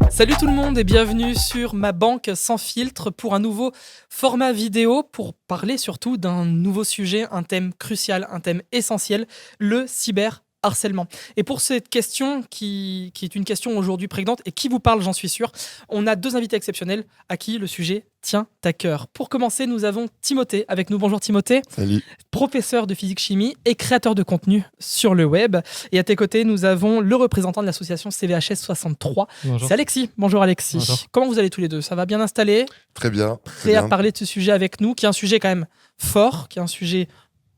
Salut tout le monde et bienvenue sur Ma Banque Sans Filtre pour un nouveau format vidéo pour parler surtout d'un nouveau sujet, un thème crucial, un thème essentiel, le cyberharcèlement. Et pour cette question qui est une question aujourd'hui prégnante et qui vous parle, j'en suis sûr, on a deux invités exceptionnels à qui le sujet tient à cœur. Pour commencer, nous avons Timothée avec nous. Bonjour Timothée. Salut. Professeur de physique-chimie et créateur de contenu sur le web. Et à tes côtés, nous avons le représentant de l'association CVHS 63. Bonjour. C'est Alexis. Bonjour Alexis. Bonjour. Comment vous allez tous les deux ? Ça va bien installé ? Très bien. Prêt à parler de ce sujet avec nous, qui est un sujet quand même fort, qui est un sujet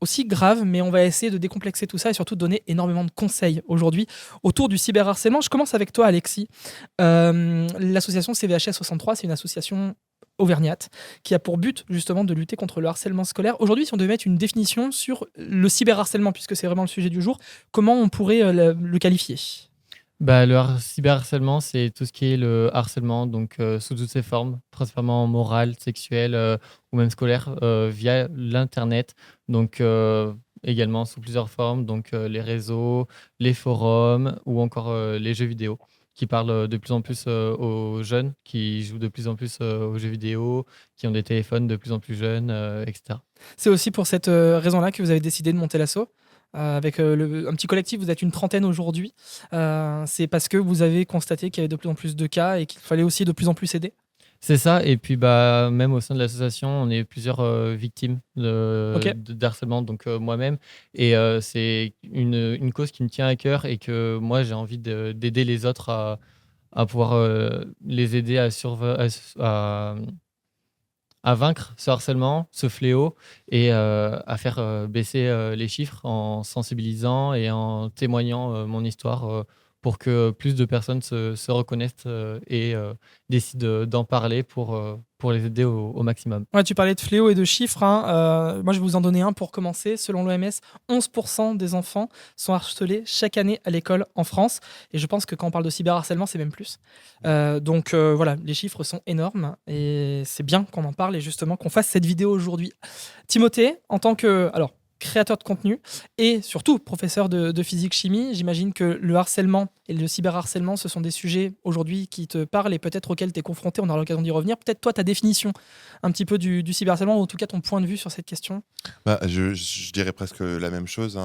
aussi grave, mais on va essayer de décomplexer tout ça et surtout de donner énormément de conseils aujourd'hui autour du cyberharcèlement. Je commence avec toi Alexis. L'association CVHS 63, c'est une association auvergnate qui a pour but justement de lutter contre le harcèlement scolaire. Aujourd'hui, si on devait mettre une définition sur le cyberharcèlement, puisque c'est vraiment le sujet du jour, comment on pourrait le qualifier ? Cyberharcèlement, c'est tout ce qui est le harcèlement, donc sous toutes ses formes, principalement morales, sexuelles ou même scolaires, via l'Internet. Donc également sous plusieurs formes, donc les réseaux, les forums ou encore les jeux vidéo, qui parlent de plus en plus aux jeunes, qui jouent de plus en plus aux jeux vidéo, qui ont des téléphones de plus en plus jeunes, etc. C'est aussi pour cette raison-là que vous avez décidé de monter l'asso avec un petit collectif, vous êtes une trentaine aujourd'hui. C'est parce que vous avez constaté qu'il y avait de plus en plus de cas et qu'il fallait aussi de plus en plus aider ? C'est ça, et puis même au sein de l'association, on est plusieurs victimes d'harcèlement, donc moi-même. Et c'est une cause qui me tient à cœur et que moi, j'ai envie d'aider les autres à pouvoir les aider à vaincre ce harcèlement, ce fléau, et à faire baisser les chiffres en sensibilisant et en témoignant mon histoire pour que plus de personnes se reconnaissent et décident d'en parler pour les aider au maximum. Ouais, tu parlais de fléau et de chiffres. Moi, je vais vous en donner un pour commencer. Selon l'OMS, 11% des enfants sont harcelés chaque année à l'école en France. Et je pense que quand on parle de cyberharcèlement, c'est même plus. Donc voilà, les chiffres sont énormes. Et c'est bien qu'on en parle et justement qu'on fasse cette vidéo aujourd'hui. Timothée, en tant que créateur de contenu et surtout professeur de physique-chimie, j'imagine que le harcèlement et le cyberharcèlement, ce sont des sujets aujourd'hui qui te parlent et peut-être auxquels tu es confronté, on aura l'occasion d'y revenir. Peut-être toi, ta définition un petit peu du cyberharcèlement, ou en tout cas ton point de vue sur cette question. Je dirais presque la même chose.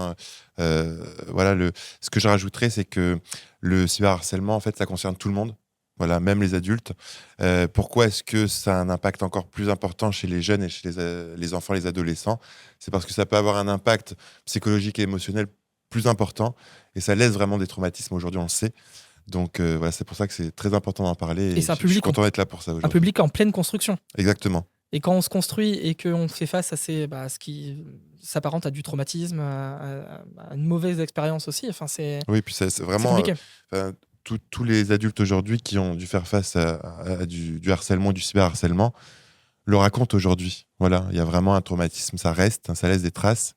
Ce que je rajouterais, c'est que le cyberharcèlement, en fait, ça concerne tout le monde. Voilà, même les adultes. Pourquoi est-ce que ça a un impact encore plus important chez les jeunes et chez les enfants, les adolescents ? C'est parce que ça peut avoir un impact psychologique et émotionnel plus important et ça laisse vraiment des traumatismes aujourd'hui, on le sait. Donc c'est pour ça que c'est très important d'en parler et c'est un je suis content d'être là pour ça aujourd'hui. Un public en pleine construction. Exactement. Et quand on se construit et qu'on fait face à ce qui s'apparente à du traumatisme, à une mauvaise expérience aussi, oui, puis c'est vraiment... Tous les adultes aujourd'hui qui ont dû faire face à du harcèlement, du cyberharcèlement, le racontent aujourd'hui. Voilà, il y a vraiment un traumatisme, ça reste, ça laisse des traces.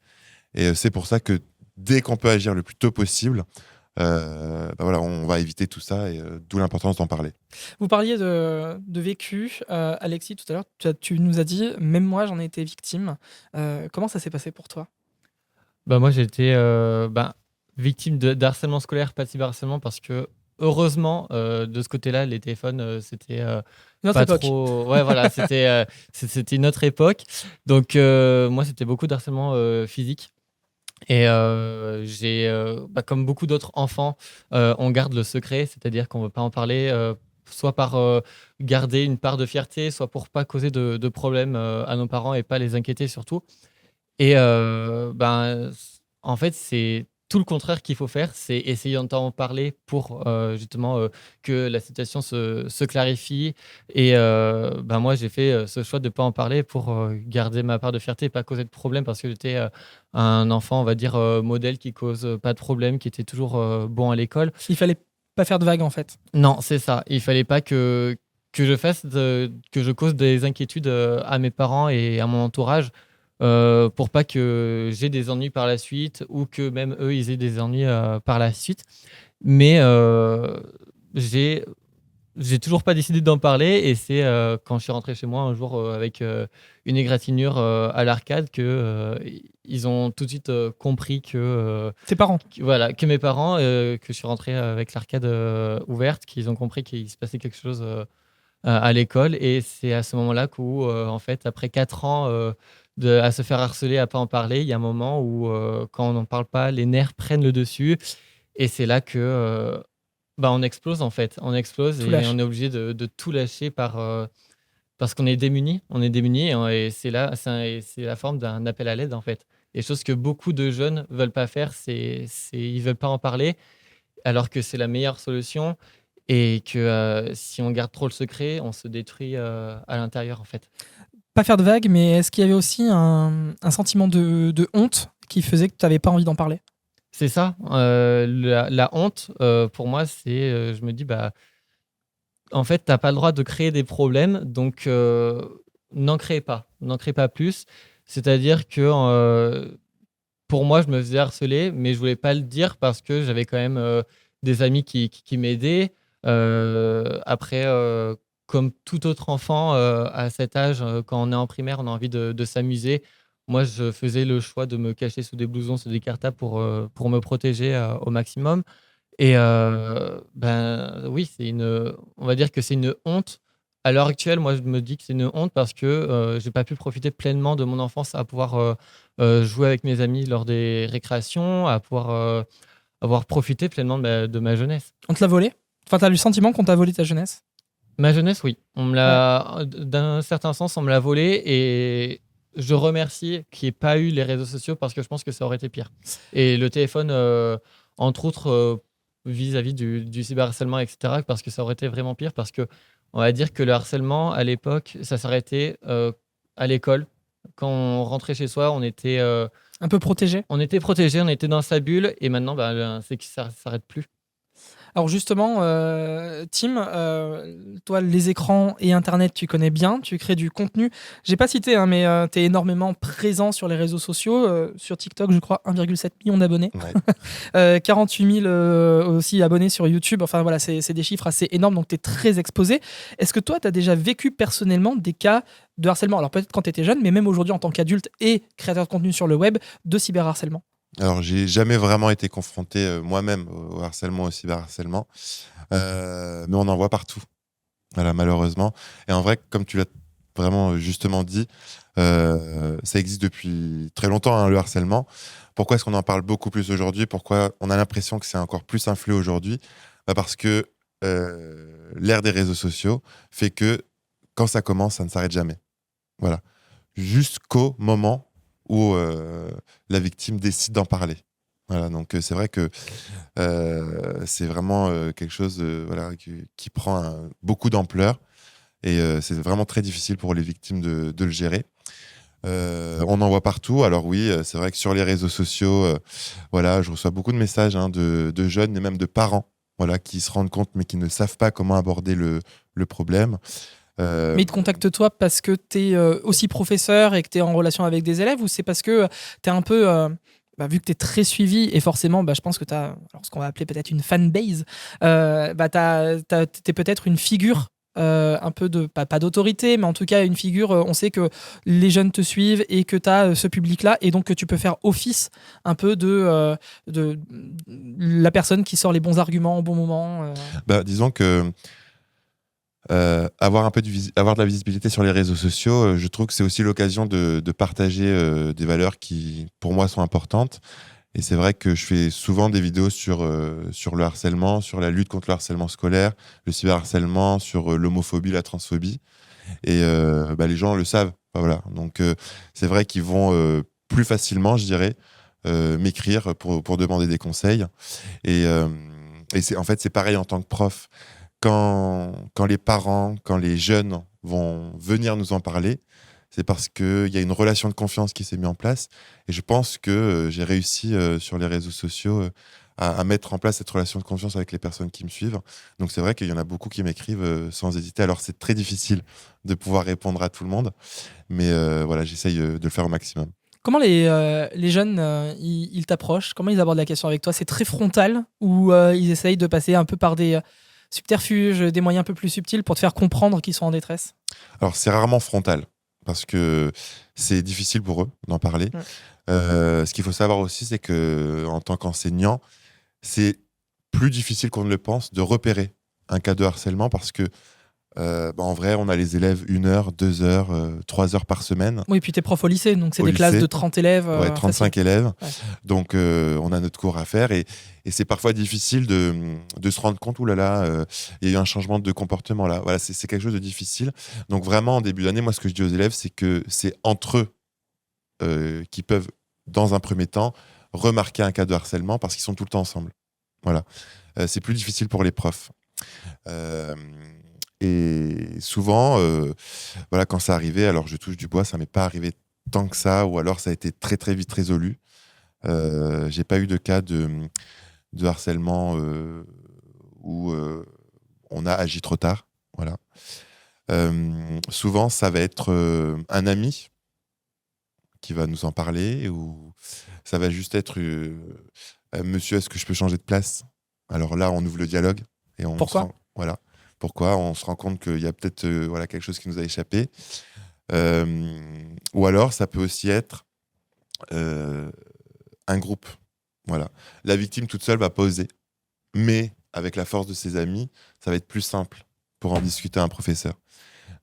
Et c'est pour ça que dès qu'on peut agir le plus tôt possible, on va éviter tout ça et d'où l'importance d'en parler. Vous parliez de vécu, Alexis, tout à l'heure, tu nous as dit, même moi j'en ai été victime. Comment ça s'est passé pour toi ? Moi j'ai été victime d'harcèlement scolaire, pas de cyberharcèlement, parce que heureusement, de ce côté-là, les téléphones, c'était Notre pas époque. trop... Ouais, voilà, c'était une autre époque. Donc, moi, c'était beaucoup d'harcèlement physique. Et comme beaucoup d'autres enfants, on garde le secret, c'est-à-dire qu'on ne veut pas en parler, soit par garder une part de fierté, soit pour pas causer de problèmes à nos parents et pas les inquiéter surtout. Et en fait, c'est tout le contraire qu'il faut faire, c'est essayer d'en parler pour justement que la situation se clarifie. Et moi, j'ai fait ce choix de ne pas en parler pour garder ma part de fierté et pas causer de problème parce que j'étais un enfant, on va dire, modèle qui cause pas de problème, qui était toujours bon à l'école. Il fallait pas faire de vagues en fait. Non, c'est ça. Il fallait pas que je cause des inquiétudes à mes parents et à mon entourage. Pour pas que j'ai des ennuis par la suite ou que même eux ils aient des ennuis par la suite. Mais j'ai j'ai toujours pas décidé d'en parler et c'est quand je suis rentré chez moi un jour avec une égratignure à l'arcade que ils ont tout de suite compris Tes parents. voilà, que mes parents, que je suis rentré avec l'arcade ouverte, qu'ils ont compris qu'il se passait quelque chose à l'école. Et c'est à ce moment-là qu'où, en fait, après 4 ans à se faire harceler, à pas en parler, il y a un moment où, quand on n'en parle pas, les nerfs prennent le dessus. Et c'est là que on explose, en fait. On explose Tout et lâche. on est obligé de tout lâcher parce qu'on est démunis. On est démunis et c'est là, c'est la forme d'un appel à l'aide, en fait. Et chose que beaucoup de jeunes veulent pas faire, ils veulent pas en parler, alors que c'est la meilleure solution et que si on garde trop le secret, on se détruit à l'intérieur, en fait. Pas faire de vagues, mais est-ce qu'il y avait aussi un sentiment de honte qui faisait que tu n'avais pas envie d'en parler? C'est ça. La honte, pour moi, c'est, je me dis, en fait, t'as pas le droit de créer des problèmes, donc n'en crée pas plus. C'est-à-dire que pour moi, je me faisais harceler, mais je voulais pas le dire parce que j'avais quand même des amis qui m'aidaient. Après, comme tout autre enfant à cet âge, quand on est en primaire, on a envie de s'amuser. Moi, je faisais le choix de me cacher sous des blousons, sous des cartables pour me protéger au maximum. Et oui, on va dire que c'est une honte. À l'heure actuelle, moi, je me dis que c'est une honte parce que j'ai pas pu profiter pleinement de mon enfance à pouvoir jouer avec mes amis lors des récréations, à pouvoir avoir profité pleinement de ma jeunesse. On te l'a volé? Enfin, t'as eu le sentiment qu'on t'a volé ta jeunesse? Ma jeunesse, oui. Ouais. D'un certain sens, on me l'a volée et je remercie qu'il n'y ait pas eu les réseaux sociaux parce que je pense que ça aurait été pire. Et le téléphone, entre autres, vis-à-vis du cyberharcèlement, etc., parce que ça aurait été vraiment pire parce que on va dire que le harcèlement, à l'époque, ça s'arrêtait à l'école. Quand on rentrait chez soi, Un peu protégé? on était protégé, on était dans sa bulle et maintenant, c'est que ça s'arrête plus. Alors justement, Tim, toi, les écrans et Internet, tu connais bien, tu crées du contenu. J'ai pas cité, hein, mais tu es énormément présent sur les réseaux sociaux. Sur TikTok, je crois 1,7 million d'abonnés. Ouais. 48 000 aussi abonnés sur YouTube. Enfin voilà, c'est des chiffres assez énormes, donc tu es très exposé. Est-ce que toi, tu as déjà vécu personnellement des cas de harcèlement? Alors peut-être quand tu étais jeune, mais même aujourd'hui en tant qu'adulte et créateur de contenu sur le web, de cyberharcèlement? Alors, j'ai jamais vraiment été confronté moi-même au harcèlement, au cyberharcèlement, mais on en voit partout, voilà, malheureusement. Et en vrai, comme tu l'as vraiment justement dit, ça existe depuis très longtemps, hein, le harcèlement. Pourquoi est-ce qu'on en parle beaucoup plus aujourd'hui? Pourquoi on a l'impression que c'est encore plus influé aujourd'hui? Parce que l'ère des réseaux sociaux fait que quand ça commence, ça ne s'arrête jamais. Voilà. Jusqu'au moment où la victime décide d'en parler. Voilà, donc c'est vrai que c'est vraiment quelque chose voilà, qui prend beaucoup d'ampleur et c'est vraiment très difficile pour les victimes de le gérer. On en voit partout. Alors oui, c'est vrai que sur les réseaux sociaux, voilà, je reçois beaucoup de messages hein, de jeunes et même de parents voilà, qui se rendent compte mais qui ne savent pas comment aborder le problème. Mais ils te contactent toi parce que tu es aussi professeur et que tu es en relation avec des élèves, ou c'est parce que tu es un peu, vu que tu es très suivi et forcément, je pense que tu as ce qu'on va appeler peut-être une fanbase, tu es peut-être une figure un peu de, pas d'autorité, mais en tout cas une figure, on sait que les jeunes te suivent et que tu as ce public-là et donc que tu peux faire office un peu de la personne qui sort les bons arguments au bon moment. Disons que avoir avoir de la visibilité sur les réseaux sociaux, je trouve que c'est aussi l'occasion de partager des valeurs qui, pour moi, sont importantes. Et c'est vrai que je fais souvent des vidéos sur le harcèlement, sur la lutte contre le harcèlement scolaire, le cyberharcèlement, sur l'homophobie, la transphobie. Et les gens le savent. Enfin, voilà. Donc, c'est vrai qu'ils vont plus facilement, je dirais, m'écrire pour demander des conseils. Et en fait, c'est pareil en tant que prof. Quand les parents, quand les jeunes vont venir nous en parler, c'est parce qu'il y a une relation de confiance qui s'est mise en place. Et je pense que j'ai réussi sur les réseaux sociaux à mettre en place cette relation de confiance avec les personnes qui me suivent. Donc c'est vrai qu'il y en a beaucoup qui m'écrivent sans hésiter. Alors c'est très difficile de pouvoir répondre à tout le monde, mais voilà, j'essaye de le faire au maximum. Comment les jeunes, ils t'approchent? Comment ils abordent la question avec toi? C'est très frontal ou ils essayent de passer un peu par des subterfuges, des moyens un peu plus subtils pour te faire comprendre qu'ils sont en détresse? Alors, c'est rarement frontal parce que c'est difficile pour eux d'en parler. Ouais. Ce qu'il faut savoir aussi, c'est que en tant qu'enseignant, c'est plus difficile qu'on ne le pense de repérer un cas de harcèlement parce que en vrai, on a les élèves 1 heure, 2 heures, 3 heures par semaine. Oui, puis t'es prof au lycée, donc c'est Au des classes lycée. de 30 élèves. Ouais, 35 élèves. Ouais. Donc, on a notre cours à faire et c'est parfois difficile de se rendre compte, oulala, il y a eu un changement de comportement là. Voilà, c'est quelque chose de difficile. Donc, vraiment, en début d'année, moi, ce que je dis aux élèves, c'est que c'est entre eux qui peuvent, dans un premier temps, remarquer un cas de harcèlement parce qu'ils sont tout le temps ensemble. Voilà. C'est plus difficile pour les profs. Et souvent, voilà, quand ça arrivait, alors je touche du bois, ça m'est pas arrivé tant que ça, ou alors ça a été très très vite résolu. J'ai pas eu de cas de harcèlement où on a agi trop tard. Voilà. Souvent, ça va être un ami qui va nous en parler, ou ça va juste être monsieur, est-ce que je peux changer de place? Alors là, on ouvre le dialogue et on Pourquoi? voilà. Pourquoi? On se rend compte qu'il y a peut-être voilà, quelque chose qui nous a échappé. Ou alors, ça peut aussi être un groupe. Voilà. La victime toute seule va pas oser. Mais avec la force de ses amis, ça va être plus simple pour en discuter à un professeur.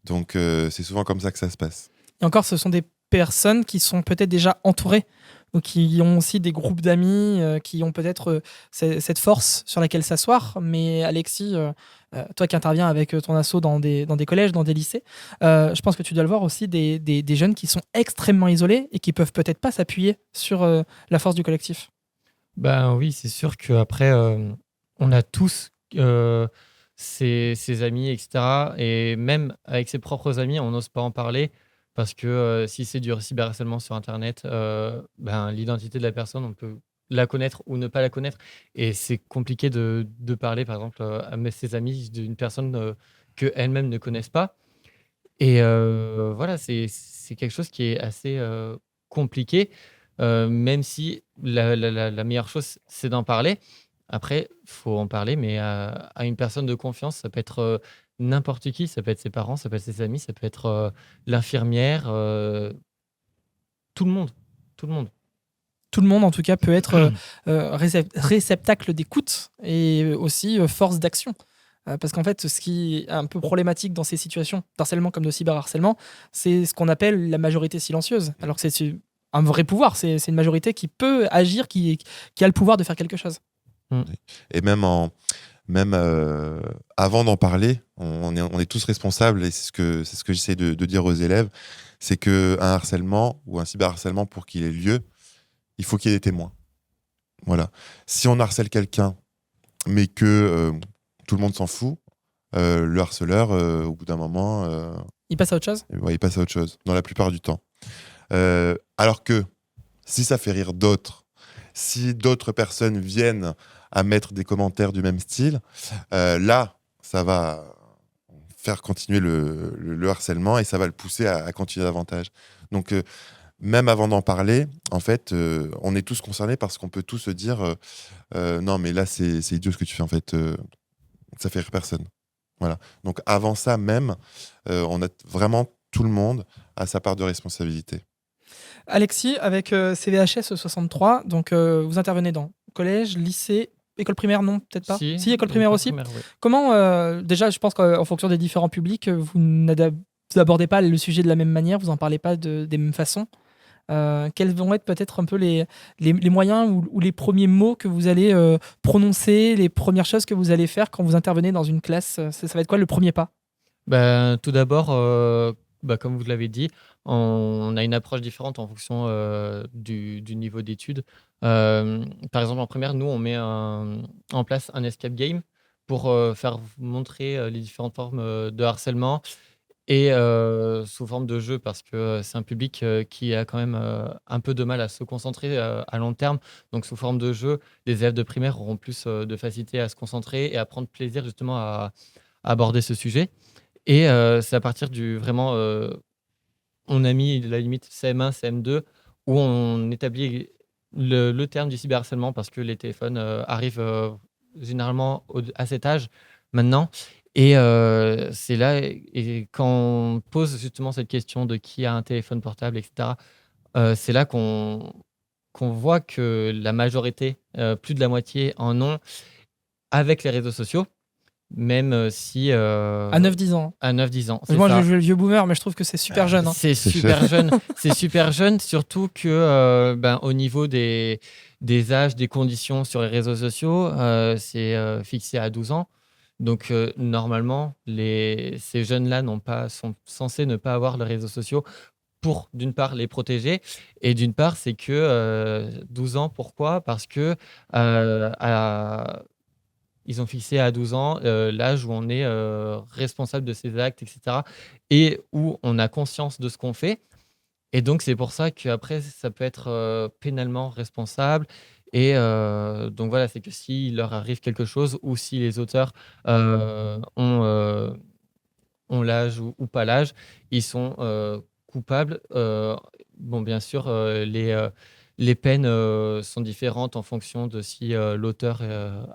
Donc, c'est souvent comme ça que ça se passe. Et encore, ce sont des personnes qui sont peut-être déjà entourées ou qui ont aussi des groupes d'amis qui ont peut-être cette force sur laquelle s'asseoir. Mais Alexis, toi qui interviens avec ton asso dans des collèges, dans des lycées, je pense que tu dois le voir aussi des jeunes qui sont extrêmement isolés et qui peuvent peut-être pas s'appuyer sur la force du collectif. Ben oui, c'est sûr qu'après, on a tous ses amis, etc. Et même avec ses propres amis, on n'ose pas en parler parce que si c'est du cyberharcèlement sur Internet, ben, l'identité de la personne, on peut la connaître ou ne pas la connaître. Et c'est compliqué de parler, par exemple, à ses amis d'une personne qu'elles-mêmes ne connaissent pas. Et voilà, c'est quelque chose qui est assez compliqué, même si la meilleure chose, c'est d'en parler. Après, il faut en parler, mais à une personne de confiance. Ça peut être n'importe qui, ça peut être ses parents, ça peut être ses amis, ça peut être l'infirmière, tout le monde. Tout le monde. Tout le monde, en tout cas, peut être réceptacle d'écoute et aussi force d'action. Parce qu'en fait, ce qui est un peu problématique dans ces situations d'harcèlement comme de cyberharcèlement, c'est ce qu'on appelle la majorité silencieuse. Alors que c'est un vrai pouvoir, c'est une majorité qui peut agir, qui a le pouvoir de faire quelque chose. Et même avant d'en parler, on est tous responsables, et c'est ce que j'essaie de dire aux élèves, c'est qu'un harcèlement ou un cyberharcèlement, pour qu'il ait lieu, il faut qu'il y ait des témoins. Voilà. Si on harcèle quelqu'un, mais que tout le monde s'en fout, le harceleur, au bout d'un moment, Il passe à autre chose. ouais, il passe à autre chose, dans la plupart du temps. Alors que si ça fait rire d'autres, si d'autres personnes viennent à mettre des commentaires du même style, là, ça va faire continuer le harcèlement et ça va le pousser à continuer davantage. Donc, même avant d'en parler, en fait, on est tous concernés parce qu'on peut tous se dire non, mais là, c'est idiot ce que tu fais, en fait. Ça fait rire personne. Voilà. Donc, avant ça même, on a vraiment tout le monde à sa part de responsabilité. Alexis, avec CVHS 63, donc vous intervenez dans collège, lycée, école primaire, non, peut-être pas. Si, école primaire aussi. Oui. Comment, déjà, je pense qu'en fonction des différents publics, vous n'abordez pas le sujet de la même manière, vous n'en parlez pas des mêmes façons. Quels vont être peut-être un peu les moyens ou les premiers mots que vous allez prononcer, les premières choses que vous allez faire quand vous intervenez dans une classe? Ça va être quoi le premier pas? Ben, tout d'abord, comme vous l'avez dit, on a une approche différente en fonction du niveau d'études. Par exemple, en première, nous, on met en place un escape game pour faire montrer les différentes formes de harcèlement et sous forme de jeu parce que c'est un public qui a quand même un peu de mal à se concentrer à long terme. Donc, sous forme de jeu, les élèves de primaire auront plus de facilité à se concentrer et à prendre plaisir justement à aborder ce sujet. Et c'est à partir du vraiment, on a mis la limite CM1, CM2 où on établit le terme du cyberharcèlement parce que les téléphones arrivent généralement à cet âge. maintenant. Et c'est là, et quand on pose justement cette question de qui a un téléphone portable, etc., c'est là qu'on voit que la majorité, plus de la moitié, en ont avec les réseaux sociaux, même si À 9-10 ans. à 9-10 ans. C'est Moi, ça. je veux le vieux boomer, mais je trouve que c'est super jeune. Hein. C'est C'est super jeune. C'est super jeune, surtout que au niveau des âges, des conditions sur les réseaux sociaux, c'est fixé à 12 ans. Donc, normalement, ces jeunes-là sont censés ne pas avoir les réseaux sociaux pour, d'une part, les protéger. Et d'une part, c'est que 12 ans, pourquoi? Parce que ils ont fixé à 12 ans l'âge où on est responsable de ses actes, etc. Et où on a conscience de ce qu'on fait. Et donc, c'est pour ça qu'après, ça peut être pénalement responsable. Et donc, voilà, c'est que s'il leur arrive quelque chose ou si les auteurs ont l'âge ou pas l'âge, ils sont coupables. Bon, bien sûr, les peines sont différentes en fonction de si l'auteur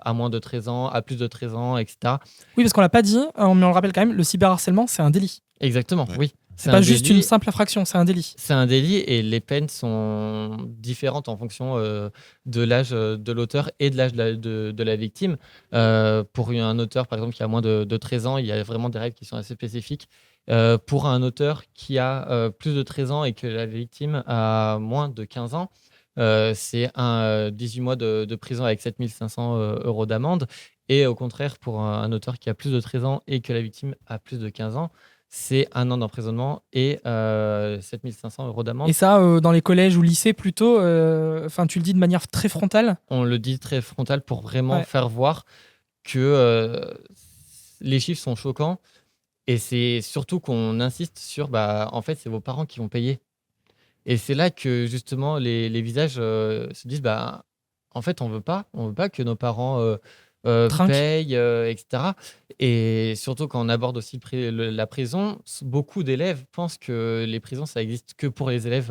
a moins de 13 ans, a plus de 13 ans, etc. Oui, parce qu'on l'a pas dit, mais on le rappelle quand même, le cyberharcèlement, c'est un délit. Exactement, Ouais. oui. C'est pas juste délit. une simple infraction, c'est un délit. C'est un délit et les peines sont différentes en fonction de l'âge de l'auteur et de l'âge de la victime. Pour un auteur, par exemple, qui a moins de 13 ans, il y a vraiment des règles qui sont assez spécifiques. Pour un auteur qui a plus de 13 ans et que la victime a moins de 15 ans, c'est 18 mois de prison avec 7 500 euros d'amende. Et au contraire, pour un auteur qui a plus de 13 ans et que la victime a plus de 15 ans, c'est 1 an d'emprisonnement et 7 500 euros d'amende. Et ça, dans les collèges ou lycées, plutôt, tu le dis de manière très frontale. On le dit très frontal pour vraiment Ouais. faire voir que les chiffres sont choquants. Et c'est surtout qu'on insiste sur, en fait, c'est vos parents qui vont payer. Et c'est là que justement les visages se disent, en fait, on veut pas que nos parents Trinquent. payent, etc. Et surtout quand on aborde aussi la prison, beaucoup d'élèves pensent que les prisons, ça existe que pour les élèves,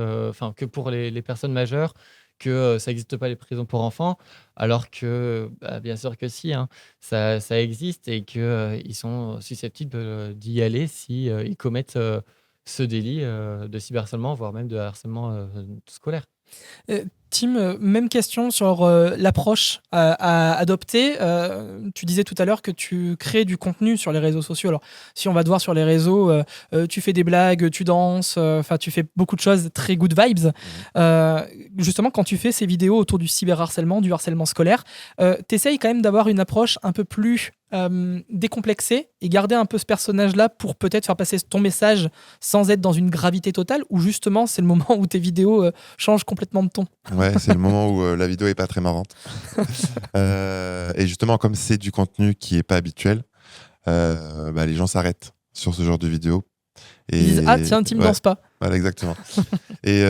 que pour les personnes majeures, que ça n'existe pas les prisons pour enfants, alors que bien sûr que si, hein, ça existe et qu'ils sont susceptibles d'y aller si ils commettent ce délit de cyberharcèlement, voire même de harcèlement scolaire. Tim, même question sur l'approche à adopter. Tu disais tout à l'heure que tu crées du contenu sur les réseaux sociaux. Alors, si on va te voir sur les réseaux, tu fais des blagues, tu danses, tu fais beaucoup de choses très good vibes. Justement, quand tu fais ces vidéos autour du cyberharcèlement, du harcèlement scolaire, t'essayes quand même d'avoir une approche un peu plus décomplexée et garder un peu ce personnage-là pour peut-être faire passer ton message sans être dans une gravité totale, ou justement, c'est le moment où tes vidéos changent complètement de ton. Ouais, c'est le moment où la vidéo est pas très marrante. Et justement, comme c'est du contenu qui est pas habituel, les gens s'arrêtent sur ce genre de vidéo. Et... Ils disent ah tiens, Tim danse pas. Voilà, exactement. Et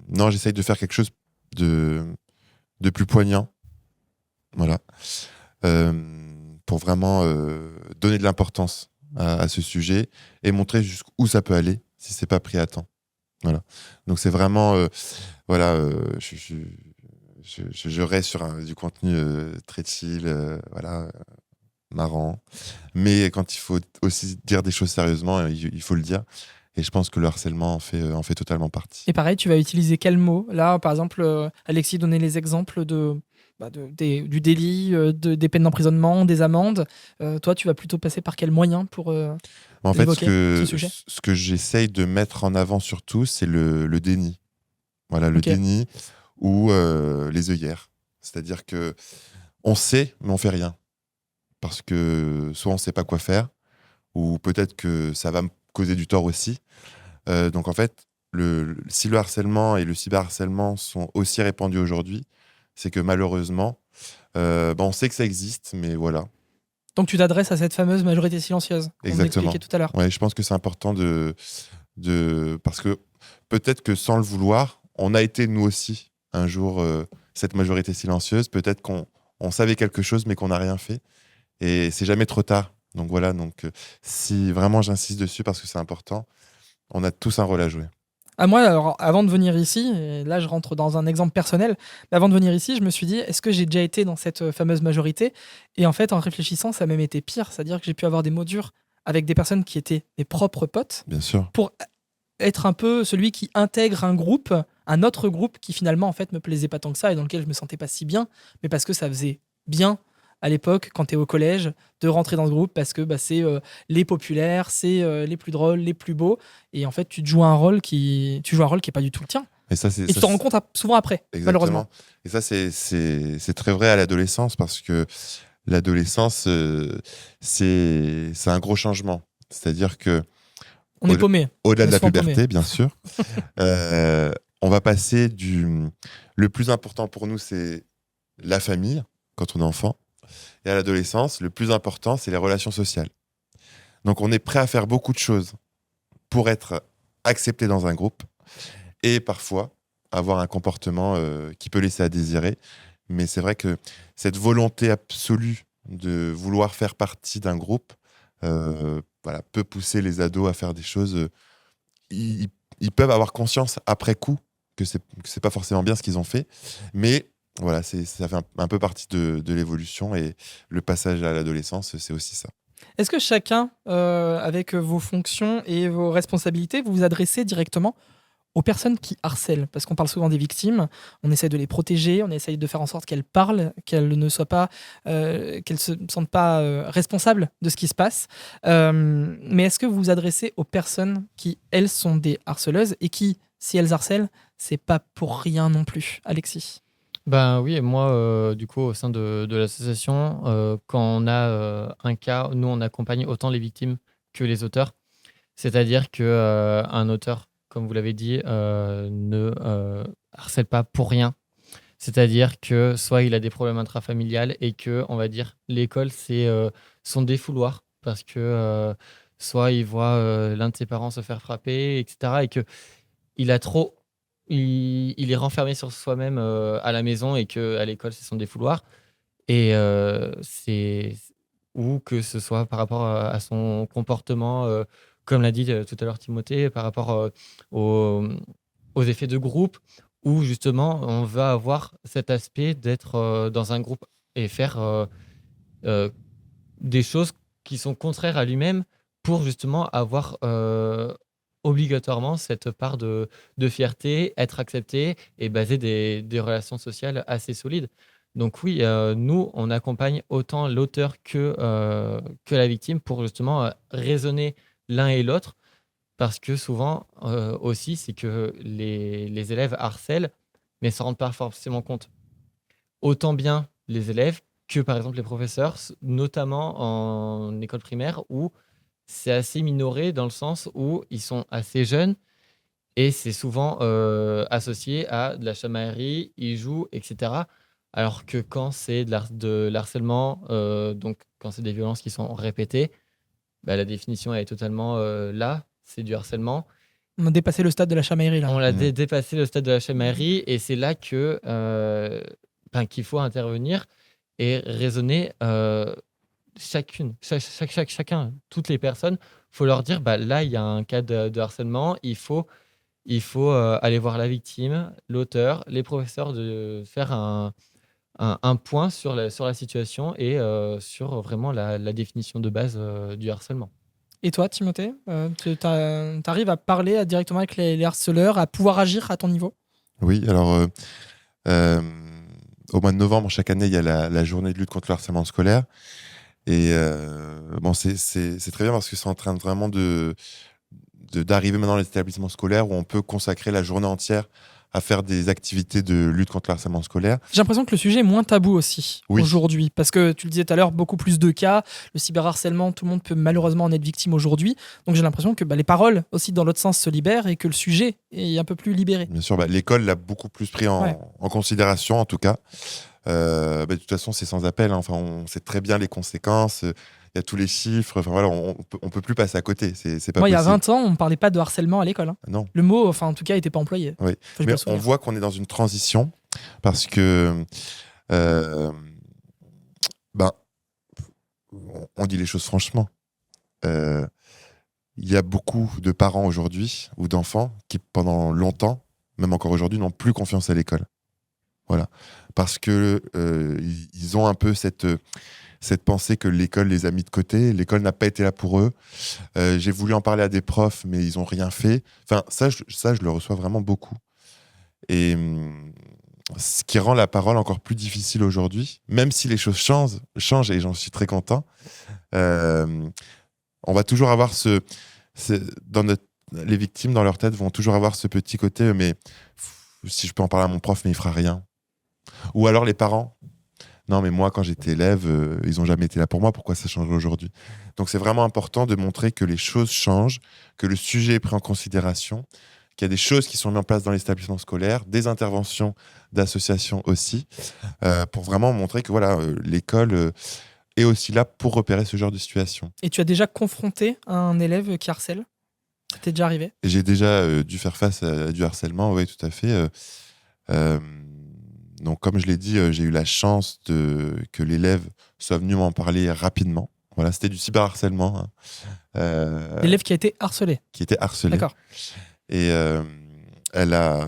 non, j'essaye de faire quelque chose de plus poignant, voilà, pour vraiment donner de l'importance à ce sujet et montrer jusqu'où ça peut aller si c'est pas pris à temps. Voilà. Donc c'est vraiment, je reste sur du contenu très chill, marrant. Mais quand il faut aussi dire des choses sérieusement, il faut le dire. Et je pense que le harcèlement en fait totalement partie. Et pareil, tu vas utiliser quel mot? Là, par exemple, Alexis donnait les exemples du délit, des peines d'emprisonnement, des amendes. Toi, tu vas plutôt passer par quel moyen pour En fait, évoquer ce sujet? ce que j'essaye de mettre en avant surtout, c'est le déni. Voilà, le déni ou les œillères. C'est-à-dire que on sait, mais on fait rien. Parce que soit on sait pas quoi faire, ou peut-être que ça va me causer du tort aussi. Donc en fait, si le harcèlement et le cyberharcèlement sont aussi répandus aujourd'hui, c'est que malheureusement, on sait que ça existe, mais voilà. Donc tu t'adresses à cette fameuse majorité silencieuse qu'on Exactement. expliquait tout à l'heure. Ouais, je pense que c'est important parce que peut-être que sans le vouloir, on a été nous aussi un jour cette majorité silencieuse. Peut-être qu'on savait quelque chose, mais qu'on n'a rien fait. Et c'est jamais trop tard. Donc voilà, si vraiment j'insiste dessus parce que c'est important, on a tous un rôle à jouer. Ah, moi, alors, avant de venir ici, et là je rentre dans un exemple personnel, mais avant de venir ici, je me suis dit, est-ce que j'ai déjà été dans cette fameuse majorité? Et en fait, en réfléchissant, ça a même été pire. C'est-à-dire que j'ai pu avoir des mots durs avec des personnes qui étaient mes propres potes Bien sûr. pour être un peu celui qui intègre un autre groupe qui finalement en fait me plaisait pas tant que ça et dans lequel je me sentais pas si bien, mais parce que ça faisait bien à l'époque quand tu es au collège de rentrer dans ce groupe parce que bah, c'est les populaires, c'est les plus drôles, les plus beaux et en fait tu joues un rôle qui est pas du tout le tien Et ça, c'est et tu t'en rends compte souvent après malheureusement. exactement. Et ça, c'est très vrai à l'adolescence parce que l'adolescence, c'est un gros changement. C'est-à-dire que On est paumé, au-delà on de est la souvent paumé. puberté, bien sûr, euh, on va passer du. Le plus important pour nous, c'est la famille quand on est enfant. Et à l'adolescence, le plus important, c'est les relations sociales. Donc, on est prêt à faire beaucoup de choses pour être accepté dans un groupe et parfois avoir un comportement qui peut laisser à désirer. Mais c'est vrai que cette volonté absolue de vouloir faire partie d'un groupe voilà, peut pousser les ados à faire des choses. Ils, ils peuvent avoir conscience après coup que c'est pas forcément bien ce qu'ils ont fait, mais voilà, ça fait un peu partie de l'évolution et le passage à l'adolescence, c'est aussi ça. Est-ce que chacun, avec vos fonctions et vos responsabilités, vous vous adressez directement aux personnes qui harcèlent? Parce qu'on parle souvent des victimes, on essaie de les protéger, on essaye de faire en sorte qu'elles parlent, qu'elles ne soient pas, qu'elles se sentent pas responsables de ce qui se passe. Mais est-ce que vous vous adressez aux personnes qui, elles, sont des harceleuses et qui, si elles harcèlent, c'est pas pour rien non plus, Alexis? Ben oui, et moi, du coup, au sein de l'association, quand on a un cas, nous, on accompagne autant les victimes que les auteurs. C'est-à-dire que un auteur, comme vous l'avez dit, ne harcèle pas pour rien. C'est-à-dire que soit il a des problèmes intrafamiliales et que, on va dire, l'école, c'est son défouloir parce que soit il voit l'un de ses parents se faire frapper, etc. Et que il a trop, il est renfermé sur soi-même à la maison et que à l'école, c'est son défouloir. Et c'est ou que ce soit par rapport à son comportement, comme l'a dit tout à l'heure Timothée, par rapport aux, aux effets de groupe, où justement on va avoir cet aspect d'être dans un groupe et faire euh, des choses qui sont contraires à lui-même pour justement avoir obligatoirement cette part de fierté, être accepté et baser des relations sociales assez solides. Donc oui, nous, on accompagne autant l'auteur que la victime pour justement raisonner l'un et l'autre, parce que souvent aussi, c'est que les élèves harcèlent, mais ne s'en rendent pas forcément compte. Autant bien les élèves que par exemple les professeurs, notamment en école primaire, où c'est assez minoré dans le sens où ils sont assez jeunes et c'est souvent associé à de la chamaillerie, ils jouent, etc. Alors que quand c'est de l'harcèlement, donc quand c'est des violences qui sont répétées, bah, la définition elle est totalement là, c'est du harcèlement. On a dépassé le stade de la chamaillerie là. On l'a Mhm. dépassé le stade de la chamaillerie et c'est là que qu'il faut intervenir et raisonner chacun, toutes les personnes. Faut leur dire, bah, là, il y a un cas de harcèlement, il faut aller voir la victime, l'auteur, les professeurs, de faire un point sur la situation et sur vraiment la définition de base du harcèlement. Et toi, Timothée, tu arrives à parler directement avec les harceleurs, à pouvoir agir à ton niveau? Oui, alors euh, au mois de novembre, chaque année, il y a la journée de lutte contre le harcèlement scolaire. Et bon, c'est très bien parce que c'est en train de vraiment d'arriver maintenant dans les établissements scolaires où on peut consacrer la journée entière à faire des activités de lutte contre le harcèlement scolaire. J'ai l'impression que le sujet est moins tabou aussi Oui, aujourd'hui, parce que tu le disais tout à l'heure, beaucoup plus de cas, le cyberharcèlement, tout le monde peut malheureusement en être victime aujourd'hui. Donc j'ai l'impression que les paroles aussi dans l'autre sens se libèrent et que le sujet est un peu plus libéré. bien sûr, bah, l'école l'a beaucoup plus pris Ouais. en considération, en tout cas. De toute façon, c'est sans appel, hein. Enfin, on sait très bien les conséquences. Il y a tous les chiffres. Enfin, voilà, on peut plus passer à côté. C'est pas Moi, il y a possible. 20 ans, on ne parlait pas de harcèlement à l'école, hein. Non. Le mot, enfin en tout cas, n'était pas employé. Oui. Enfin, j'ai Mais pas le on souvenir. voit qu'on est dans une transition parce que euh, ben, on dit les choses franchement. Euh, il y a beaucoup de parents aujourd'hui ou d'enfants qui, pendant longtemps, même encore aujourd'hui, n'ont plus confiance à l'école. Voilà. Parce que ils ont un peu cette pensée que l'école les a mis de côté. L'école n'a pas été là pour eux. J'ai voulu en parler à des profs, mais ils n'ont rien fait. Enfin, ça, je le reçois vraiment beaucoup. Et ce qui rend la parole encore plus difficile aujourd'hui, même si les choses changent et j'en suis très content, on va toujours avoir les victimes dans leur tête vont toujours avoir ce petit côté, mais si je peux en parler à mon prof, mais il fera rien. Ou alors les parents, non mais moi quand j'étais élève, ils n'ont jamais été là pour moi, pourquoi ça change aujourd'hui? Donc c'est vraiment important de montrer que les choses changent, que le sujet est pris en considération, qu'il y a des choses qui sont mises en place dans les établissements scolaires, des interventions d'associations aussi, pour vraiment montrer que voilà, l'école est aussi là pour repérer ce genre de situation. Et tu as déjà confronté un élève qui harcèle? T'es déjà arrivé? J'ai déjà dû faire face à du harcèlement, oui, tout à fait. Donc, comme je l'ai dit, j'ai eu la chance que l'élève soit venu m'en parler rapidement. Voilà, c'était du cyberharcèlement. L'élève qui a été harcelé? Qui était harcelé. D'accord. Et elle avait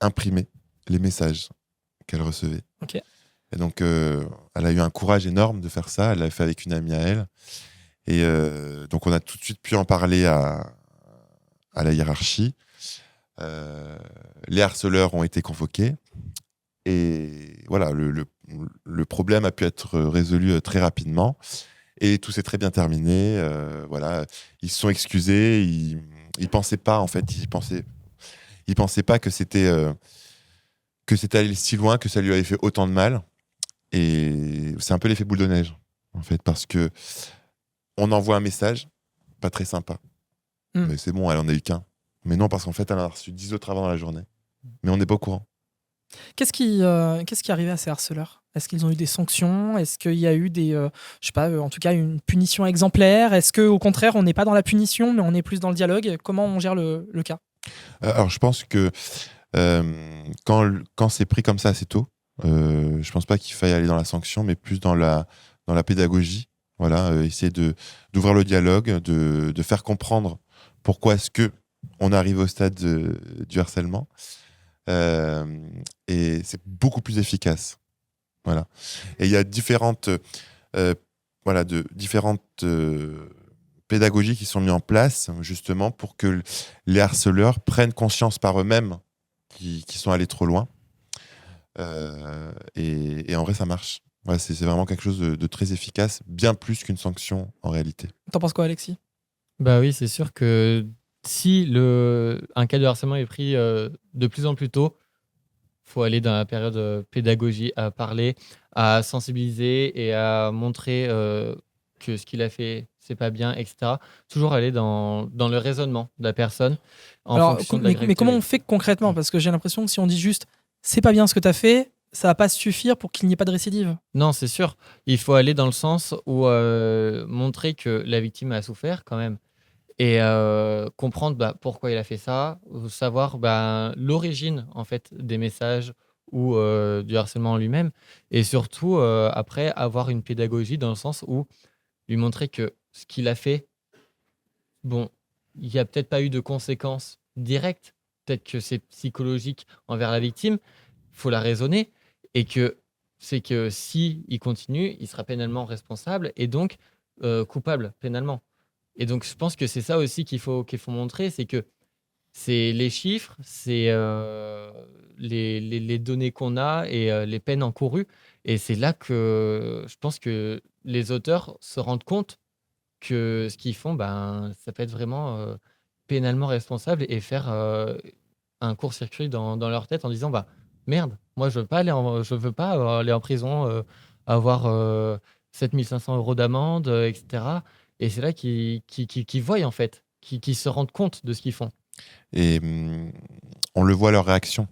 imprimé les messages qu'elle recevait. Ok. Et donc, elle a eu un courage énorme de faire ça. Elle l'a fait avec une amie à elle. Et donc, on a tout de suite pu en parler à la hiérarchie. Les harceleurs ont été convoqués. Et voilà, le problème a pu être résolu très rapidement. Et tout s'est très bien terminé. Voilà, ils se sont excusés. Ils pensaient pas, en fait. Ils pensaient pas que c'était allé si loin, que ça lui avait fait autant de mal. Et c'est un peu l'effet boule de neige, en fait, parce que on envoie un message, pas très sympa. Mais c'est bon, elle en a eu qu'un. Mais non, parce qu'en fait, elle en a reçu 10 autres avant dans la journée. Mais on n'est pas au courant. Qu'est-ce qui est arrivé à ces harceleurs? Est-ce qu'ils ont eu des sanctions? Est-ce qu'il y a eu je sais pas, en tout cas une punition exemplaire? Est-ce qu'au contraire, on n'est pas dans la punition, mais on est plus dans le dialogue? Comment on gère le cas? Alors, je pense que quand c'est pris comme ça assez tôt, je pense pas qu'il faille aller dans la sanction, mais plus dans la pédagogie. Voilà, essayer d'ouvrir le dialogue, de faire comprendre pourquoi est-ce que on arrive au stade du harcèlement. Et c'est beaucoup plus efficace. Voilà. Et il y a différentes pédagogies qui sont mises en place justement pour que les harceleurs prennent conscience par eux-mêmes qu'ils sont allés trop loin. Et en vrai, ça marche. Ouais, c'est vraiment quelque chose de très efficace, bien plus qu'une sanction en réalité. T'en penses quoi, Alexis? Bah oui, c'est sûr que si un cas de harcèlement est pris de plus en plus tôt, il faut aller dans la période pédagogie, à parler, à sensibiliser et à montrer que ce qu'il a fait, c'est pas bien, etc. Toujours aller dans le raisonnement de la personne en fonction de la mais comment on fait concrètement? Parce que j'ai l'impression que si on dit juste « c'est pas bien ce que t'as fait », ça va pas suffire pour qu'il n'y ait pas de récidive. Non, c'est sûr. Il faut aller dans le sens où montrer que la victime a souffert quand même et comprendre pourquoi il a fait ça, savoir l'origine en fait des messages ou du harcèlement en lui-même et surtout après avoir une pédagogie dans le sens où lui montrer que ce qu'il a fait, bon, il n'y a peut-être pas eu de conséquences directes, peut-être que c'est psychologique envers la victime, il faut la raisonner et que c'est que si il continue, il sera pénalement responsable et donc coupable pénalement. Et donc je pense que c'est ça aussi qu'il faut montrer, c'est que c'est les chiffres, c'est les données qu'on a et les peines encourues. Et c'est là que je pense que les auteurs se rendent compte que ce qu'ils font, ça peut être vraiment pénalement responsable et faire un court-circuit dans leur tête en disant merde, moi je veux pas aller en prison, avoir 7500 € d'amende, etc. Et c'est là qu'ils voient en fait, qu'ils se rendent compte de ce qu'ils font. Et on le voit leur réaction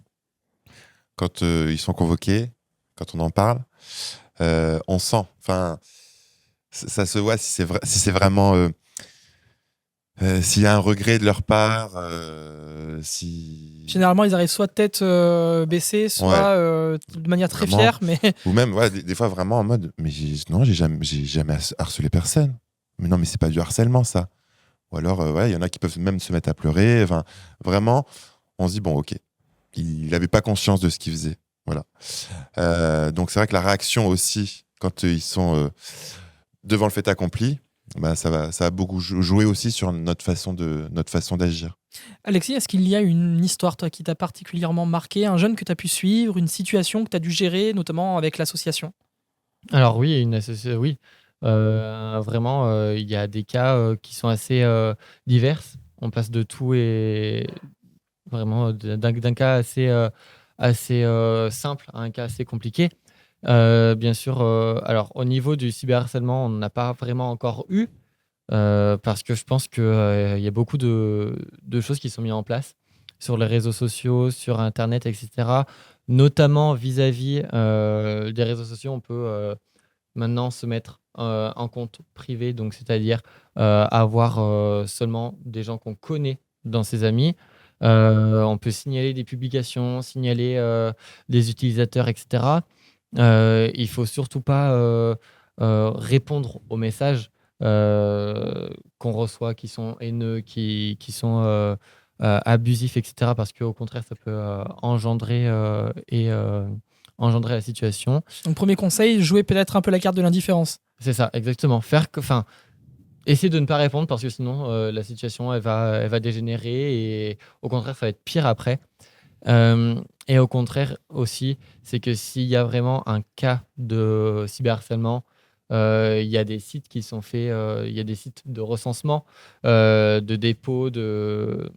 quand ils sont convoqués, quand on en parle, on sent. Enfin, ça se voit si c'est vraiment s'il y a un regret de leur part. Généralement, ils arrivent soit tête baissée, soit de manière très fière, mais ou même des fois vraiment en mode mais j'ai jamais harcelé personne. Mais non, mais c'est pas du harcèlement, ça. Ou alors, il y en a qui peuvent même se mettre à pleurer. Enfin, vraiment, on se dit, bon, ok, il n'avait pas conscience de ce qu'il faisait. Voilà. Donc, c'est vrai que la réaction aussi, quand ils sont devant le fait accompli, bah, ça va beaucoup jouer aussi sur notre façon d'agir. Alexis, est-ce qu'il y a une histoire, toi, qui t'a particulièrement marqué, un jeune que tu as pu suivre, une situation que tu as dû gérer, notamment avec l'association? Alors oui, oui. Vraiment, il y a des cas qui sont assez divers. On passe de tout et vraiment d'un cas assez simple à un cas assez compliqué. Bien sûr, alors au niveau du cyberharcèlement, on n'en a pas vraiment encore eu parce que je pense qu'il y a beaucoup de choses qui sont mises en place sur les réseaux sociaux, sur Internet, etc. Notamment vis-à-vis des réseaux sociaux, on peut maintenant se mettre en compte privé, donc c'est-à-dire avoir seulement des gens qu'on connaît dans ses amis. On peut signaler des publications, signaler des utilisateurs, etc. Il faut surtout pas répondre aux messages qu'on reçoit, qui sont haineux, qui sont abusifs, etc. Parce qu'au contraire, ça peut engendrer la situation. Donc, premier conseil, jouer peut-être un peu la carte de l'indifférence. C'est ça, exactement. Essayer de ne pas répondre parce que sinon la situation elle va dégénérer et au contraire ça va être pire après. Et au contraire aussi, c'est que s'il y a vraiment un cas de cyberharcèlement, il y a des sites qui sont faits, il y a des sites de recensement, de dépôt de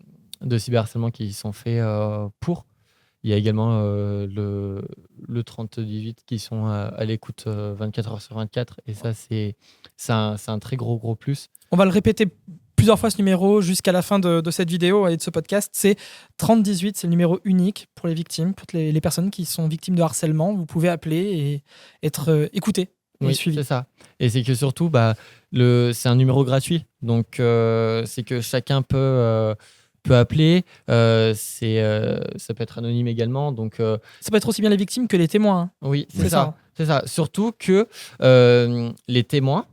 cyberharcèlement qui sont faits pour. Il y a également le 3018 qui sont à l'écoute 24 heures sur 24. Et ça, c'est un très gros plus. On va le répéter plusieurs fois, ce numéro, jusqu'à la fin de cette vidéo et de ce podcast. C'est 3018, c'est le numéro unique pour les victimes, pour les personnes qui sont victimes de harcèlement. Vous pouvez appeler et être écouté et Oui, suivi. c'est ça. Et c'est que surtout, c'est un numéro gratuit. Donc, c'est que chacun peut appeler. Ça peut être anonyme également. Donc, Ça peut être aussi bien les victimes que les témoins, hein. oui, C'est ça. C'est ça. Surtout que les témoins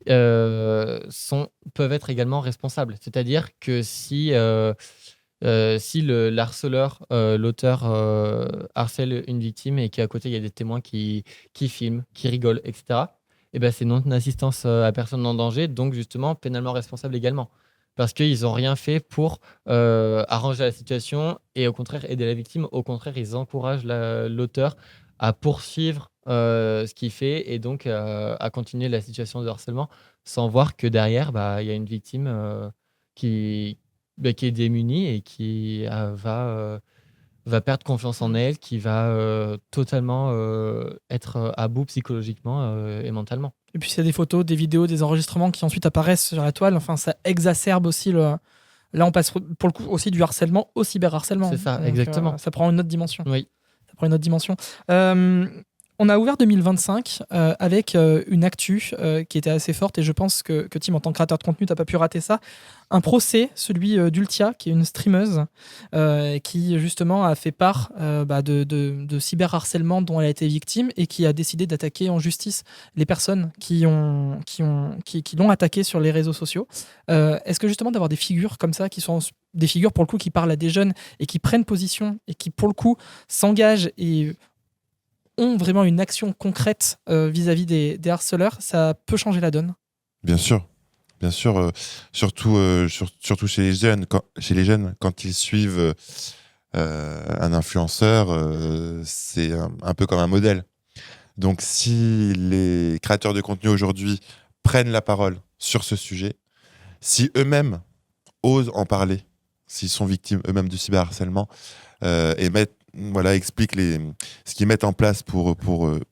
peuvent être également responsables. C'est-à-dire que si le harceleur, l'auteur harcèle une victime et qu'à côté il y a des témoins qui filment, qui rigolent, etc., et ben, c'est non-assistance à personne en danger, donc justement pénalement responsable également. Parce qu'ils n'ont rien fait pour arranger la situation et au contraire aider la victime. Au contraire, ils encouragent l'auteur à poursuivre ce qu'il fait et donc à continuer la situation de harcèlement sans voir que derrière, il y a une victime qui est démunie et qui va perdre confiance en elle, qui va totalement être à bout psychologiquement et mentalement. Et puis, il y a des photos, des vidéos, des enregistrements qui ensuite apparaissent sur la toile. Enfin, ça exacerbe aussi le. Là, on passe pour le coup aussi du harcèlement au cyberharcèlement. C'est ça, Donc, exactement. ça prend une autre dimension. Oui. Ça prend une autre dimension. On a ouvert 2025 avec une actu qui était assez forte et je pense que Tim, en tant que créateur de contenu, tu n'as pas pu rater ça. Un procès, celui d'Ultia, qui est une streameuse qui justement a fait part de cyberharcèlement dont elle a été victime et qui a décidé d'attaquer en justice les personnes qui l'ont attaqué sur les réseaux sociaux. Est-ce que justement d'avoir des figures comme ça, qui sont des figures pour le coup qui parlent à des jeunes et qui prennent position et qui pour le coup s'engagent et ont vraiment une action concrète vis-à-vis des harceleurs, ça peut changer la donne? Bien sûr, surtout chez les jeunes, quand ils suivent un influenceur, c'est un peu comme un modèle. Donc, si les créateurs de contenu aujourd'hui prennent la parole sur ce sujet, si eux-mêmes osent en parler, s'ils sont victimes eux-mêmes du cyberharcèlement, et expliquent ce qu'ils mettent en place pour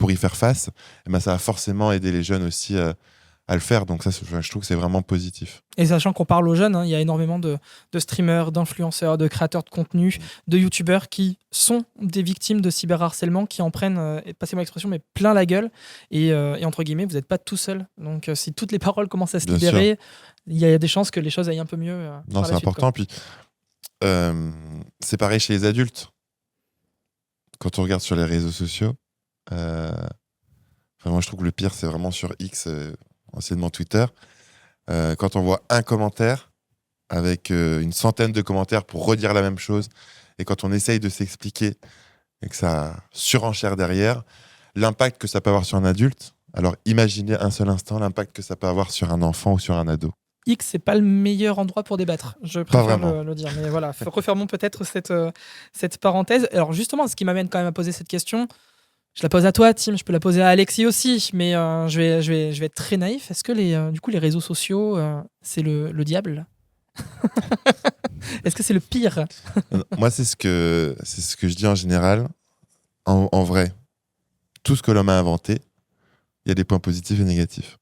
y faire face, et ben ça va forcément aider les jeunes aussi à le faire. Donc ça, je trouve que c'est vraiment positif. Et sachant qu'on parle aux jeunes, il y a énormément de streamers, d'influenceurs, de créateurs de contenu, de youtubeurs qui sont des victimes de cyberharcèlement, qui en prennent, passez-moi l'expression, mais plein la gueule. Et entre guillemets, vous n'êtes pas tout seul. Donc si toutes les paroles commencent à se libérer, il y a des chances que les choses aillent un peu mieux. Non, c'est important. Puis c'est pareil chez les adultes. Quand on regarde sur les réseaux sociaux, moi je trouve que le pire, c'est vraiment sur X, anciennement Twitter. Quand on voit un commentaire avec une centaine de commentaires pour redire la même chose, et quand on essaye de s'expliquer et que ça surenchère derrière, l'impact que ça peut avoir sur un adulte, alors imaginez un seul instant l'impact que ça peut avoir sur un enfant ou sur un ado. X, c'est pas le meilleur endroit pour débattre. Je Pas préfère vraiment. le dire. Mais voilà, refermons peut-être cette parenthèse. Alors justement, ce qui m'amène quand même à poser cette question, je la pose à toi, Tim, je peux la poser à Alexis aussi, mais je vais être très naïf. Est-ce que du coup, les réseaux sociaux, c'est le diable? Est-ce que c'est le pire? Moi, c'est ce que je dis en général. En vrai, tout ce que l'homme a inventé, il y a des points positifs et négatifs.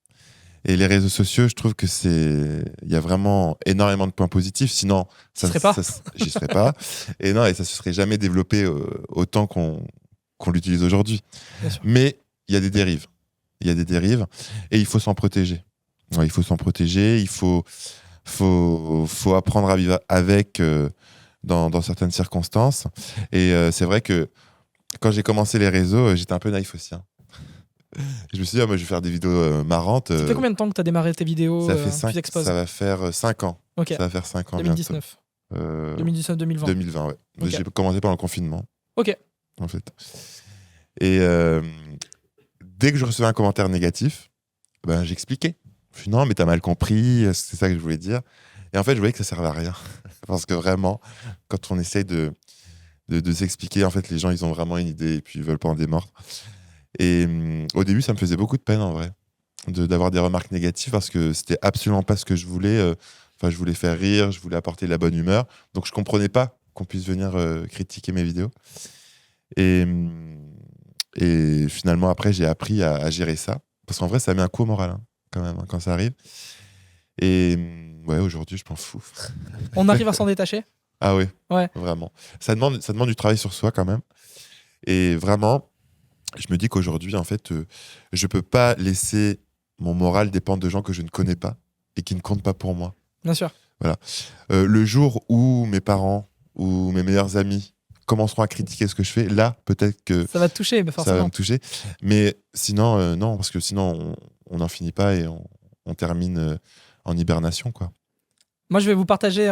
Et les réseaux sociaux, je trouve que il y a vraiment énormément de points positifs. Sinon, j'y serais pas. Et non, et ça se serait jamais développé autant qu'on l'utilise aujourd'hui. Mais il y a des dérives. Il y a des dérives et il faut s'en protéger. Ouais, il faut s'en protéger. Il faut apprendre à vivre avec dans certaines circonstances. Et c'est vrai que quand j'ai commencé les réseaux, j'étais un peu naïf aussi. Hein. Je me suis dit, moi, je vais faire des vidéos marrantes. Ça fait combien de temps que tu as démarré tes vidéos? Ça va faire 5 ans. Okay. Ça va faire 5 ans 2019. 2019-2020. 2020, ouais. Okay. J'ai commencé pendant le confinement. Ok. En fait. Et dès que je recevais un commentaire négatif, ben, j'expliquais. Je suis non, mais t'as mal compris, c'est ça que je voulais dire. Et en fait, je voyais que ça servait à rien. Parce que vraiment, quand on essaye de s'expliquer, en fait, les gens, ils ont vraiment une idée et puis ils veulent pas en démordre. Et au début, ça me faisait beaucoup de peine, en vrai, d'avoir des remarques négatives parce que c'était absolument pas ce que je voulais. Enfin, je voulais faire rire, je voulais apporter de la bonne humeur. Donc, je comprenais pas qu'on puisse venir critiquer mes vidéos. Et finalement, après, j'ai appris à gérer ça. Parce qu'en vrai, ça met un coup au moral, hein, quand même, hein, quand ça arrive. Et ouais, aujourd'hui, je m'en fous. On arrive à s'en détacher? Ah oui, ouais. Vraiment. Ça demande du travail sur soi, quand même. Et vraiment, je me dis qu'aujourd'hui, en fait, je peux pas laisser mon moral dépendre de gens que je ne connais pas et qui ne comptent pas pour moi. Bien sûr. Voilà. Le jour où mes parents ou mes meilleurs amis commenceront à critiquer ce que je fais, là, peut-être que ça va te toucher, forcément. Ça va me toucher. Mais sinon, non, parce que sinon, on n'en finit pas et on termine en hibernation, quoi. Moi, je vais vous partager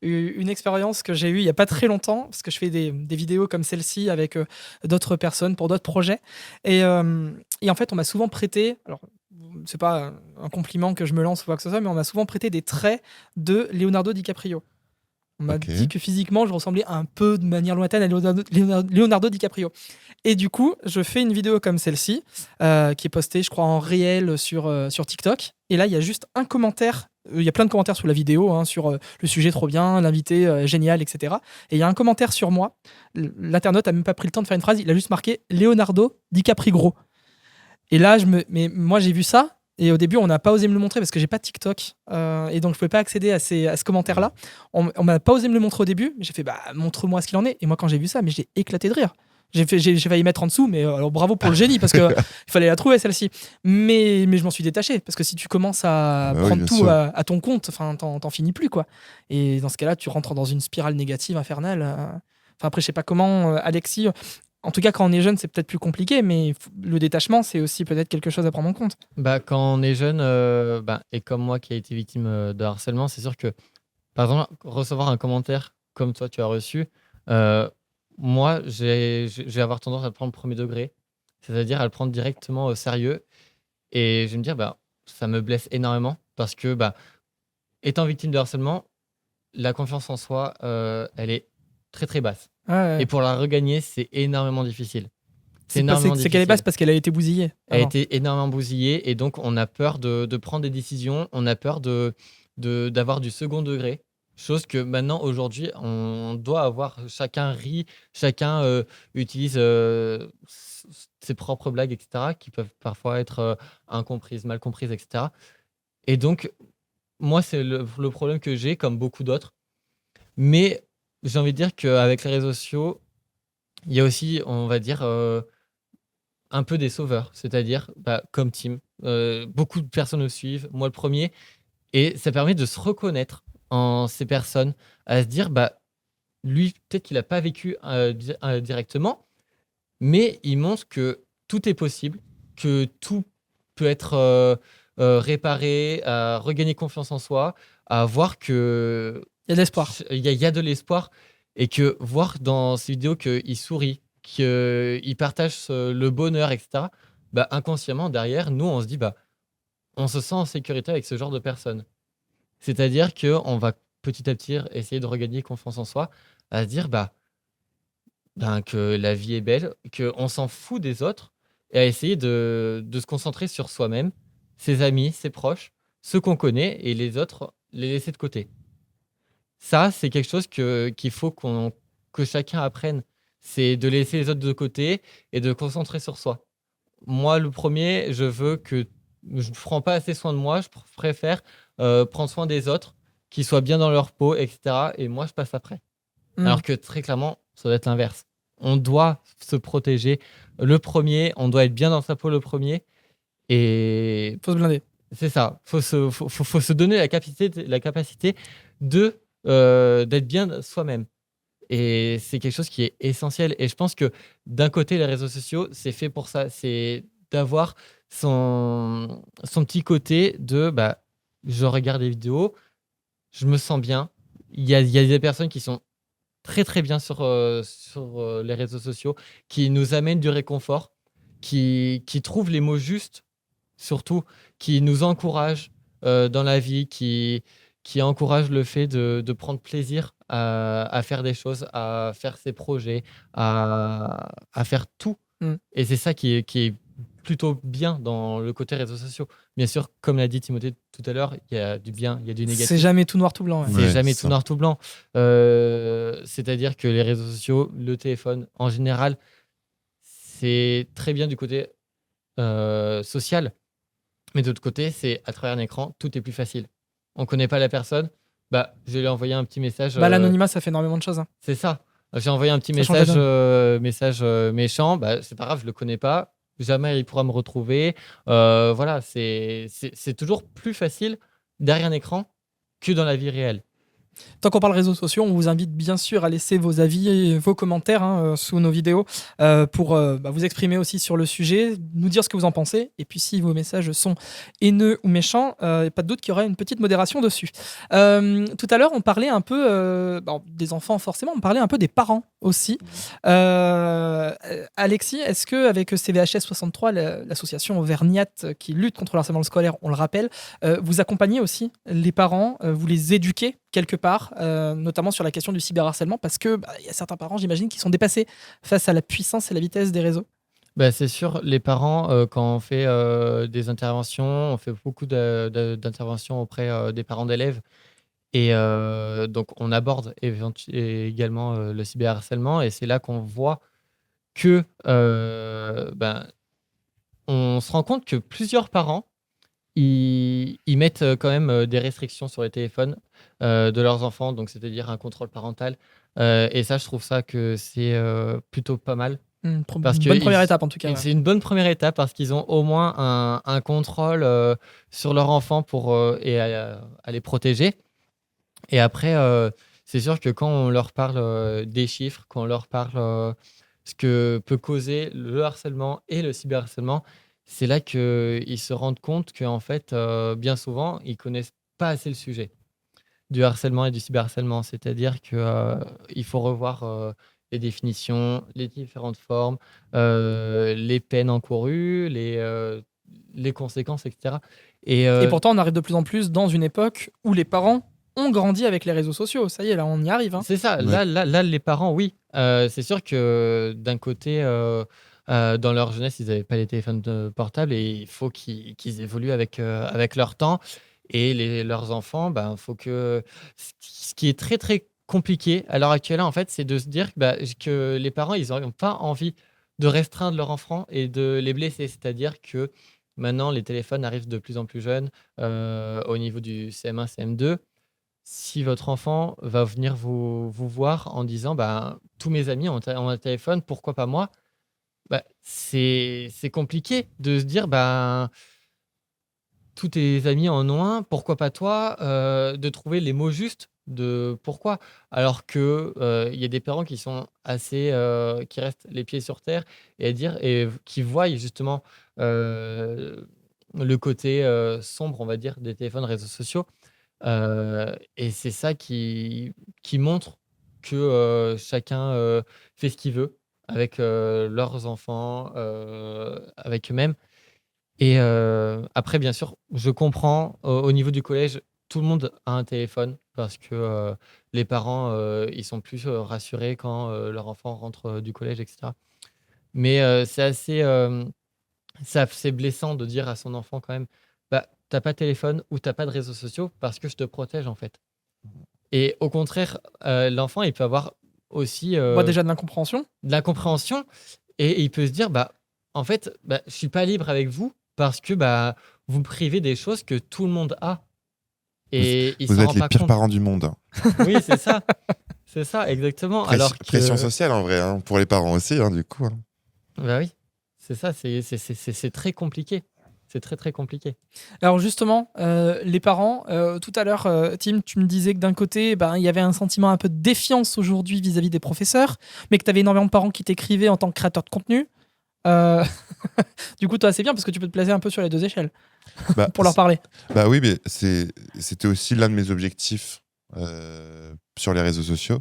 une expérience que j'ai eue il n'y a pas très longtemps, parce que je fais des vidéos comme celle-ci avec d'autres personnes pour d'autres projets. Et en fait, on m'a souvent prêté, alors c'est pas un compliment que je me lance ou quoi que ce soit, mais on m'a souvent prêté des traits de Leonardo DiCaprio. On m'a dit que physiquement, je ressemblais un peu de manière lointaine à Leonardo DiCaprio. Et du coup, je fais une vidéo comme celle-ci, qui est postée, je crois, en réel sur TikTok. Et là, il y a juste un commentaire. Il y a plein de commentaires sous la vidéo, hein, sur le sujet trop bien, l'invité génial, etc. Et il y a un commentaire sur moi. L'internaute n'a même pas pris le temps de faire une phrase. Il a juste marqué Leonardo DiCaprio. Et là, mais moi, j'ai vu ça. Et au début, on n'a pas osé me le montrer parce que j'ai pas TikTok. Et donc, je pouvais pas accéder à ce commentaire-là. On m'a pas osé me le montrer au début. J'ai fait, montre-moi ce qu'il en est. Et moi, quand j'ai vu ça, mais j'ai éclaté de rire. J'ai failli mettre en dessous, mais alors bravo pour le génie, parce qu'il fallait la trouver, celle-ci. Mais je m'en suis détaché, parce que si tu commences à prendre tout à ton compte, t'en finis plus, quoi. Et dans ce cas-là, tu rentres dans une spirale négative infernale. Après, je sais pas comment, Alexis... En tout cas, quand on est jeune, c'est peut-être plus compliqué, mais le détachement, c'est aussi peut-être quelque chose à prendre en compte. Quand on est jeune, et comme moi qui ai été victime de harcèlement, c'est sûr que, par exemple, recevoir un commentaire comme toi, tu as reçu, moi, je vais avoir tendance à le prendre premier degré, c'est-à-dire à le prendre directement au sérieux. Et je vais me dire, ça me blesse énormément parce que, étant victime de harcèlement, la confiance en soi, elle est très, très basse. Ouais. Et pour la regagner, c'est énormément difficile. C'est qu'elle est basse parce qu'elle a été bousillée. Elle a été énormément bousillée et donc on a peur de prendre des décisions, on a peur d'avoir du second degré. Chose que maintenant, aujourd'hui, on doit avoir. Chacun rit, chacun utilise ses propres blagues, etc., qui peuvent parfois être incomprises, mal comprises, etc. Et donc, moi, c'est le problème que j'ai, comme beaucoup d'autres. Mais j'ai envie de dire qu'avec les réseaux sociaux, il y a aussi, on va dire, un peu des sauveurs. C'est-à-dire, comme Tim, beaucoup de personnes le suivent, moi le premier. Et ça permet de se reconnaître en ces personnes, à se dire, lui, peut-être qu'il n'a pas vécu directement, mais il montre que tout est possible, que tout peut être réparer, à regagner confiance en soi, à voir que Il y a de l'espoir. il y a de l'espoir et que voir dans ces vidéos qu'il sourit, qu'il partage le bonheur, etc. Bah, inconsciemment, derrière, nous, on se dit, bah, on se sent en sécurité avec ce genre de personnes. C'est-à-dire qu'on va petit à petit essayer de regagner confiance en soi, à se dire que la vie est belle, qu'on s'en fout des autres, et à essayer de se concentrer sur soi-même, ses amis, ses proches, ceux qu'on connaît, et les autres, les laisser de côté. Ça, c'est quelque chose qu'il faut que chacun apprenne. C'est de laisser les autres de côté et de se concentrer sur soi. Moi, le premier, je veux que je ne prends pas assez soin de moi, je préfère prendre soin des autres, qu'ils soient bien dans leur peau, etc. Et moi, je passe après. Alors que très clairement, ça doit être l'inverse. On doit se protéger le premier, on doit être bien dans sa peau le premier. Et Faut se blinder. c'est ça. Faut se donner la capacité d'être bien soi-même. Et c'est quelque chose qui est essentiel. Et je pense que d'un côté, les réseaux sociaux, c'est fait pour ça. C'est d'avoir son petit côté de je regarde des vidéos, je me sens bien. Il y a des personnes qui sont très très bien sur les réseaux sociaux, qui nous amènent du réconfort, qui trouvent les mots justes, surtout, qui nous encouragent dans la vie, qui encouragent le fait de prendre plaisir à faire des choses, à faire ses projets, à faire tout. Mm. Et c'est ça qui est plutôt bien dans le côté réseaux sociaux. Bien sûr, comme l'a dit Timothée tout à l'heure, il y a du bien, il y a du négatif. C'est jamais tout noir, tout blanc. Ouais. C'est Ouais, jamais c'est tout ça. noir, tout blanc. C'est-à-dire que les réseaux sociaux, le téléphone, en général, c'est très bien du côté social. Mais de l'autre côté, c'est à travers un écran, tout est plus facile. On ne connaît pas la personne, je vais lui envoyer un petit message. L'anonymat, ça fait énormément de choses. Hein. C'est ça. J'ai envoyé un petit Ça change la message méchant. C'est pas grave, je le connais pas. Jamais il pourra me retrouver. Voilà, c'est toujours plus facile derrière un écran que dans la vie réelle. Tant qu'on parle réseaux sociaux, on vous invite bien sûr à laisser vos avis et vos commentaires sous nos vidéos pour vous exprimer aussi sur le sujet, nous dire ce que vous en pensez. Et puis si vos messages sont haineux ou méchants, pas de doute qu'il y aura une petite modération dessus. Tout à l'heure, on parlait un peu des enfants forcément, on parlait un peu des parents aussi. Alexis, est-ce qu'avec CVHS 63, l'association Auvergnat qui lutte contre le harcèlement scolaire, on le rappelle, vous accompagnez aussi les parents, vous les éduquez quelque part, notamment sur la question du cyberharcèlement, parce que y a certains parents, j'imagine, qui sont dépassés face à la puissance et la vitesse des réseaux. C'est sûr, les parents, quand on fait des interventions, on fait beaucoup d'interventions auprès des parents d'élèves. Et donc, on aborde également le cyberharcèlement. Et c'est là qu'on voit que on se rend compte que plusieurs parents ils mettent quand même des restrictions sur les téléphones de leurs enfants, donc c'est-à-dire un contrôle parental. Et ça, je trouve ça que c'est plutôt pas mal. Parce que bonne première étape en tout cas. Ouais. C'est une bonne première étape parce qu'ils ont au moins un contrôle sur leur enfant et à les protéger. Et après, c'est sûr que quand on leur parle des chiffres, quand on leur parle ce que peut causer le harcèlement et le cyberharcèlement, c'est là qu'ils se rendent compte qu'en fait, bien souvent, ils connaissent pas assez le sujet du harcèlement et du cyberharcèlement. C'est-à-dire qu'il faut revoir les définitions, les différentes formes, les peines encourues, les conséquences, etc. Et pourtant, on arrive de plus en plus dans une époque où les parents ont grandi avec les réseaux sociaux. Ça y est, là, on y arrive. Hein. C'est ça. Ouais. Là, les parents, oui. C'est sûr que d'un côté, dans leur jeunesse, ils n'avaient pas les téléphones portables et il faut qu'ils évoluent avec leur temps. Et leurs enfants, il faut que. Ce qui est très, très compliqué à l'heure actuelle, en fait, c'est de se dire que les parents, ils n'ont pas envie de restreindre leurs enfants et de les blesser. C'est-à-dire que maintenant, les téléphones arrivent de plus en plus jeunes au niveau du CM1, CM2. Si votre enfant va venir vous voir en disant tous mes amis ont un téléphone, pourquoi pas moi? C'est compliqué de se dire tous tes amis en ont un, pourquoi pas toi? De trouver les mots justes de pourquoi. Alors que il y a des parents qui sont assez qui restent les pieds sur terre et qui voient justement le côté sombre, on va dire, des téléphones, réseaux sociaux. Et c'est ça qui montre que chacun fait ce qu'il veut avec leurs enfants, avec eux-mêmes. Et après, bien sûr, je comprends, au niveau du collège, tout le monde a un téléphone parce que les parents, ils sont plus rassurés quand leur enfant rentre du collège, etc. Mais c'est assez blessant de dire à son enfant quand même, bah, t'as pas de téléphone ou t'as pas de réseaux sociaux parce que je te protège en fait. Et au contraire, l'enfant, il peut avoir aussi Moi, déjà de l'incompréhension. de l'incompréhension et il peut se dire, bah, en fait, bah, je suis pas libre avec vous parce que bah, vous me privez des choses que tout le monde a. Vous, Et il vous s'en êtes rend les pas pires compte. parents du monde. Oui, c'est ça, exactement. Alors que, Pression sociale en vrai, hein, pour les parents aussi, hein, du coup. Hein. bah oui, c'est ça, c'est très compliqué. C'est très très compliqué. Alors justement, les parents, tout à l'heure, Tim, tu me disais que d'un côté, ben, il y avait un sentiment un peu de défiance aujourd'hui vis-à-vis des professeurs, mais que tu avais énormément de parents qui t'écrivaient en tant que créateur de contenu. Euh, Du coup, toi, c'est bien parce que tu peux te placer un peu sur les deux échelles Bah, pour leur parler. bah oui, mais c'était aussi l'un de mes objectifs sur les réseaux sociaux.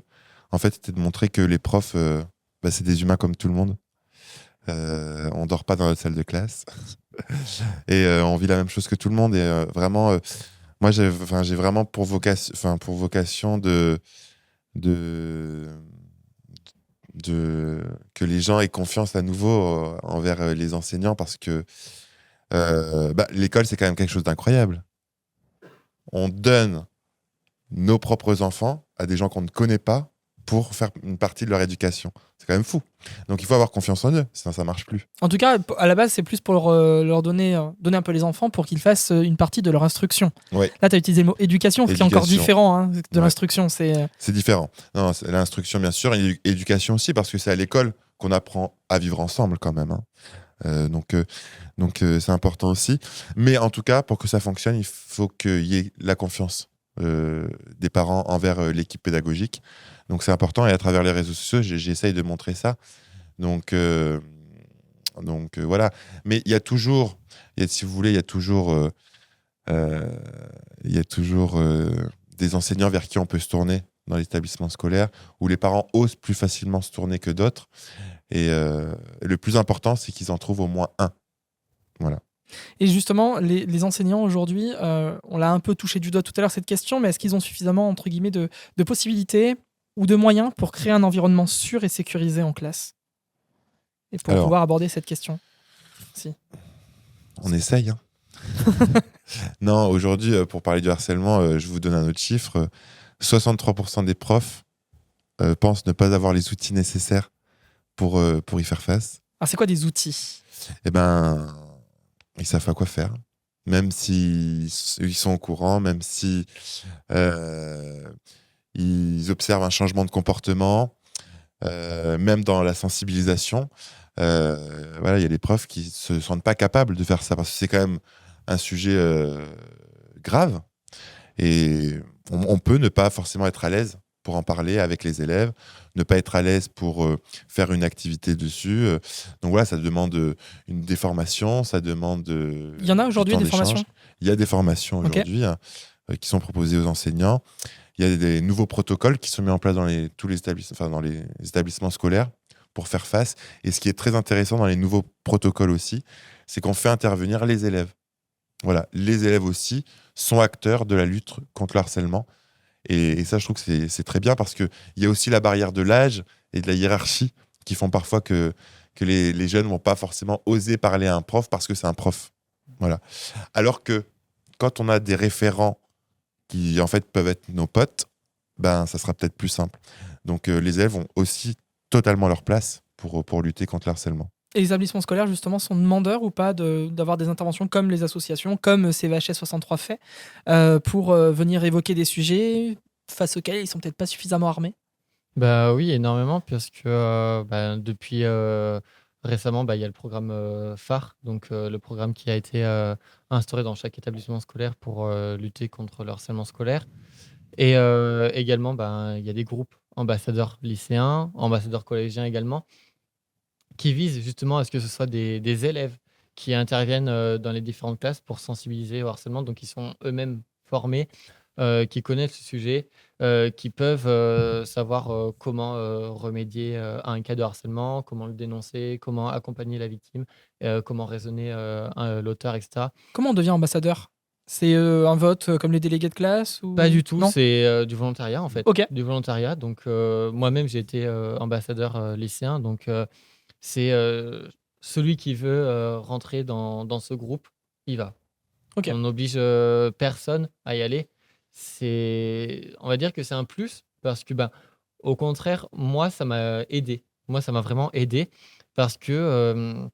En fait, c'était de montrer que les profs, bah, c'est des humains comme tout le monde. On dort pas dans notre salle de classe et on vit la même chose que tout le monde. Et vraiment, moi, j'ai vraiment pour vocation de, que les gens aient confiance à nouveau envers les enseignants parce que bah, l'école, c'est quand même quelque chose d'incroyable. On donne nos propres enfants à des gens qu'on ne connaît pas pour faire une partie de leur éducation. C'est quand même fou. Donc il faut avoir confiance en eux, sinon ça marche plus. En tout cas, à la base, c'est plus pour leur donner un peu les enfants pour qu'ils fassent une partie de leur instruction. Ouais, Là, tu as utilisé le mot éducation, ce qui est encore Éducation. différent hein, de Ouais. l'instruction. C'est c'est différent. Non, c'est l'instruction bien sûr, et l'éducation aussi, parce que c'est à l'école qu'on apprend à vivre ensemble quand même. Hein. Donc c'est important aussi. Mais en tout cas, pour que ça fonctionne, il faut qu'il y ait la confiance des parents envers l'équipe pédagogique. Donc c'est important et à travers les réseaux sociaux, j'essaye de montrer ça. Donc, voilà. Mais il y a toujours, si vous voulez, euh, il y a toujours des enseignants vers qui on peut se tourner dans l'établissement scolaire, où les parents osent plus facilement se tourner que d'autres. Et le plus important, c'est qu'ils en trouvent au moins un. Voilà. Et justement, les enseignants aujourd'hui, on l'a un peu touché du doigt tout à l'heure cette question, mais est-ce qu'ils ont suffisamment, entre guillemets, de possibilités ou de moyens pour créer un environnement sûr et sécurisé en classe? Et pour Alors, pouvoir aborder cette question. Si. on essaye. Hein. Non, aujourd'hui, pour parler du harcèlement, je vous donne un autre chiffre. 63% des profs pensent ne pas avoir les outils nécessaires pour y faire face. Alors, c'est quoi des outils? Eh ben, ils savent pas quoi faire. Même si ils sont au courant, même si ils observent un changement de comportement, même dans la sensibilisation. Voilà, il y a des profs qui se sentent pas capables de faire ça parce que c'est quand même un sujet grave et on peut ne pas forcément être à l'aise pour en parler avec les élèves, ne pas être à l'aise pour faire une activité dessus. Donc voilà, ça demande une déformation, ça demande Il y en a aujourd'hui du temps des formations? d'échange. Il y a des formations Ok. aujourd'hui hein, qui sont proposées aux enseignants. Il y a des nouveaux protocoles qui sont mis en place dans tous les dans les établissements scolaires pour faire face. Et ce qui est très intéressant dans les nouveaux protocoles aussi, c'est qu'on fait intervenir les élèves. Voilà, les élèves aussi sont acteurs de la lutte contre le harcèlement. Et ça, je trouve que c'est très bien parce qu'il y a aussi la barrière de l'âge et de la hiérarchie qui font parfois que les jeunes ne vont pas forcément oser parler à un prof parce que c'est un prof. Voilà. Alors que quand on a des référents qui, en fait, peuvent être nos potes, ben, ça sera peut-être plus simple. Donc, les élèves ont aussi totalement leur place pour lutter contre le harcèlement. Et les établissements scolaires, justement, sont demandeurs ou pas d'avoir des interventions comme les associations, comme CVHS 63 fait, pour venir évoquer des sujets face auxquels ils sont peut-être pas suffisamment armés? Bah oui, énormément, parce que bah, depuis récemment, bah, il y a le programme phare, donc le programme qui a été instauré dans chaque établissement scolaire pour lutter contre le harcèlement scolaire. Et également, bah, il y a des groupes ambassadeurs lycéens, ambassadeurs collégiens également, qui visent justement à ce que ce soit des élèves qui interviennent dans les différentes classes pour sensibiliser au harcèlement. Donc, ils sont eux-mêmes formés, qui connaissent le sujet, qui peuvent savoir comment remédier à un cas de harcèlement, comment le dénoncer, comment accompagner la victime, comment raisonner l'auteur, etc. Comment on devient ambassadeur? C'est un vote comme les délégués de classe ou... Pas du tout, Non. c'est du volontariat en fait. Ok. Du volontariat. Donc, moi-même, j'ai été ambassadeur lycéen. Donc, c'est celui qui veut rentrer dans ce groupe, il va. Ok. On n'oblige personne à y aller. On va dire que c'est un plus parce que, ben, au contraire, moi, ça m'a aidé. Moi, ça m'a vraiment aidé parce que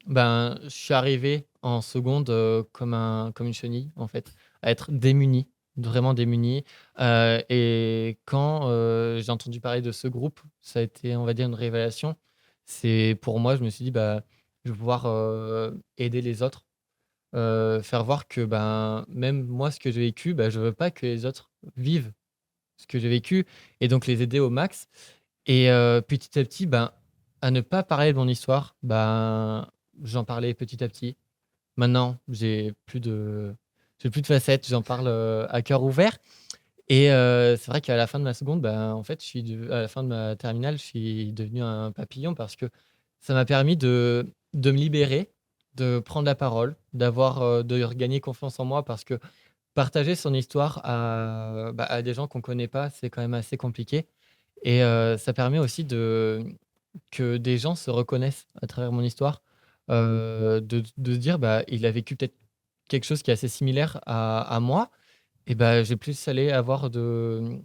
ben, je suis arrivé en seconde comme une chenille, en fait, à être démuni, vraiment démuni. Et quand j'ai entendu parler de ce groupe, ça a été, on va dire, une révélation. C'est pour moi, je me suis dit, bah, je vais pouvoir aider les autres, faire voir que ben, même moi, ce que j'ai vécu, bah, je veux pas que les autres vivent ce que j'ai vécu et donc les aider au max. Et petit à petit, ben, à ne pas parler de mon histoire, ben, j'en parlais petit à petit. Maintenant, j'ai plus de facettes, j'en parle à cœur ouvert. Et c'est vrai qu'à la fin de ma seconde, ben, en fait, à la fin de ma terminale, je suis devenu un papillon parce que ça m'a permis de me libérer, de prendre la parole, de regagner confiance en moi parce que partager son histoire à des gens qu'on connaît pas, c'est quand même assez compliqué. Et ça permet aussi que des gens se reconnaissent à travers mon histoire, de se dire, bah, il a vécu peut-être quelque chose qui est assez similaire à moi, et bah, j'ai plus allé avoir de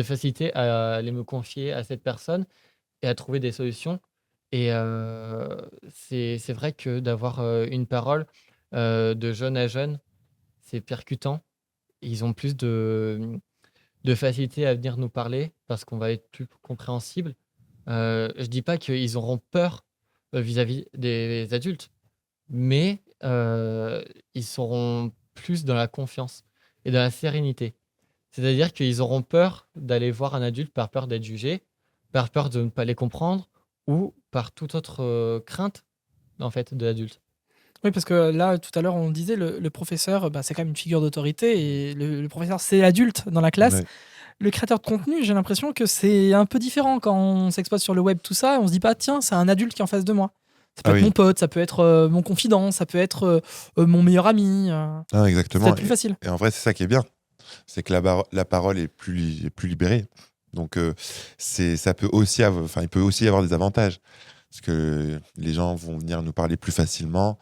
facilité à aller me confier à cette personne et à trouver des solutions. Et c'est vrai que d'avoir une parole de jeune à jeune, c'est percutant. Ils ont plus de facilité à venir nous parler parce qu'on va être plus compréhensible. Je dis pas qu'ils auront peur vis-à-vis des adultes, mais ils seront plus dans la confiance et dans la sérénité. C'est-à-dire qu'ils auront peur d'aller voir un adulte par peur d'être jugé, par peur de ne pas les comprendre ou par toute autre crainte en fait de l'adulte. Oui, parce que là, tout à l'heure, on disait, le professeur, bah, c'est quand même une figure d'autorité et le professeur, c'est l'adulte dans la classe. Ouais. Le créateur de contenu, j'ai l'impression que c'est un peu différent quand on s'expose sur le web, tout ça. On se dit pas, tiens, c'est un adulte qui est en face de moi. Ça peut Ah être oui, mon pote, ça peut être mon confident, ça peut être mon meilleur ami. ah, C'est exactement. peut-être plus facile. Et en vrai, c'est ça qui est bien. C'est que la parole est est plus libérée. Donc, ça peut aussi enfin, il peut aussi y avoir des avantages. Parce que les gens vont venir nous parler plus facilement.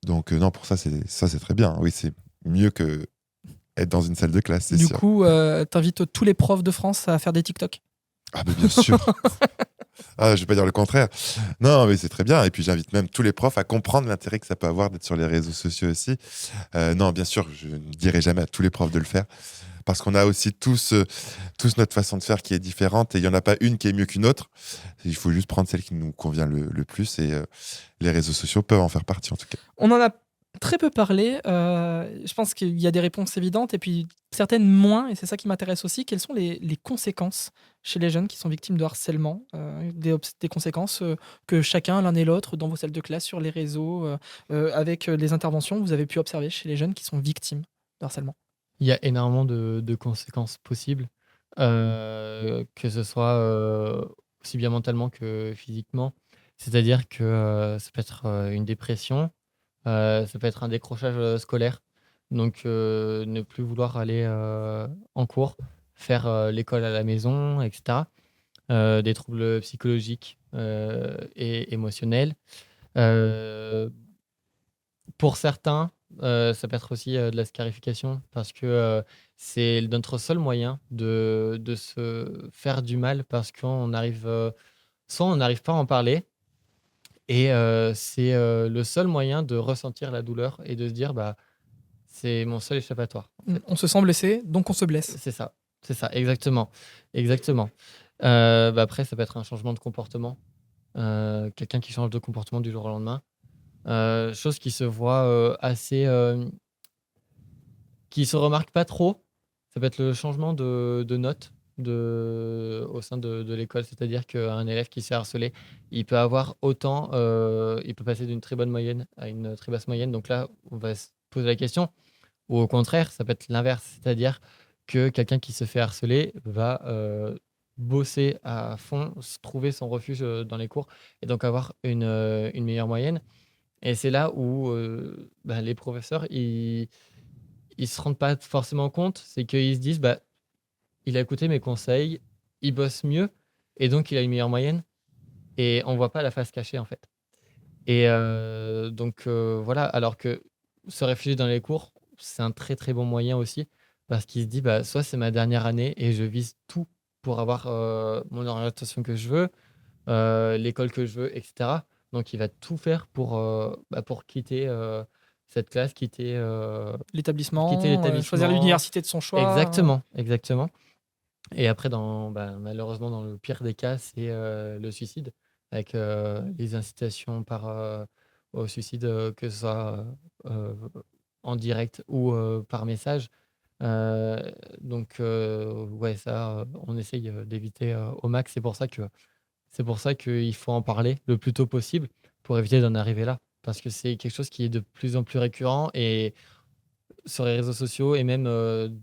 Donc, non, pour ça, c'est très bien. Oui, c'est mieux que être dans une salle de classe, c'est Du sûr. coup, t'invites tous les profs de France à faire des TikTok. Ah, mais bien sûr. Ah, je vais pas dire le contraire. Non, mais c'est très bien. Et puis, j'invite même tous les profs à comprendre l'intérêt que ça peut avoir d'être sur les réseaux sociaux aussi. Non, bien sûr, je ne dirai jamais à tous les profs de le faire. Parce qu'on a aussi tous notre façon de faire qui est différente et il n'y en a pas une qui est mieux qu'une autre. Il faut juste prendre celle qui nous convient le plus et les réseaux sociaux peuvent en faire partie en tout cas. On en a très peu parlé. Je pense qu'il y a des réponses évidentes et puis certaines moins. Et c'est ça qui m'intéresse aussi. Quelles sont les conséquences chez les jeunes qui sont victimes de harcèlement, des conséquences que chacun, l'un et l'autre, dans vos salles de classe, sur les réseaux, avec les interventions, vous avez pu observer chez les jeunes qui sont victimes de harcèlement? Il y a énormément de conséquences possibles, que ce soit aussi bien mentalement que physiquement. C'est-à-dire que ça peut être une dépression, ça peut être un décrochage scolaire. Donc, ne plus vouloir aller en cours, faire l'école à la maison, etc. Des troubles psychologiques et émotionnels. Euh, pour certains, ça peut être aussi de la scarification parce que c'est notre seul moyen de se faire du mal parce qu'on arrive, soit on n'arrive pas à en parler et c'est le seul moyen de ressentir la douleur et de se dire bah, c'est mon seul échappatoire. En fait. On se sent blessé, donc on se blesse. C'est ça, exactement. Exactement. Bah après, ça peut être un changement de comportement. Quelqu'un qui change de comportement du jour au lendemain. Chose qui se voit assez. Qui se remarque pas trop. Ça peut être le changement de notes. au sein de l'école. C'est-à-dire qu'un élève qui se fait harceler, il peut avoir autant, il peut passer d'une très bonne moyenne à une très basse moyenne. Donc là, on va se poser la question. Ou au contraire, ça peut être l'inverse. C'est-à-dire que quelqu'un qui se fait harceler va bosser à fond, trouver son refuge dans les cours et donc avoir une meilleure moyenne. Et c'est là où les professeurs, ils se rendent pas forcément compte. C'est qu'ils se disent, bah, il a écouté mes conseils, il bosse mieux et donc il a une meilleure moyenne. Et on voit pas la face cachée, en fait. Et donc voilà, alors que se réfugier dans les cours, c'est un très très bon moyen aussi, parce qu'il se dit, bah, soit c'est ma dernière année et je vise tout pour avoir mon orientation que je veux, l'école que je veux, etc. Donc il va tout faire pour quitter cette classe, quitter L'établissement, choisir l'établissement. l'université de son choix. Exactement, exactement. Et après, malheureusement, dans le pire des cas, c'est le suicide, avec les incitations au suicide, que ce soit en direct ou par message. Euh, ouais, ça, on essaye d'éviter au max. C'est pour ça qu'il faut en parler le plus tôt possible pour éviter d'en arriver là. Parce que c'est quelque chose qui est de plus en plus récurrent et sur les réseaux sociaux et même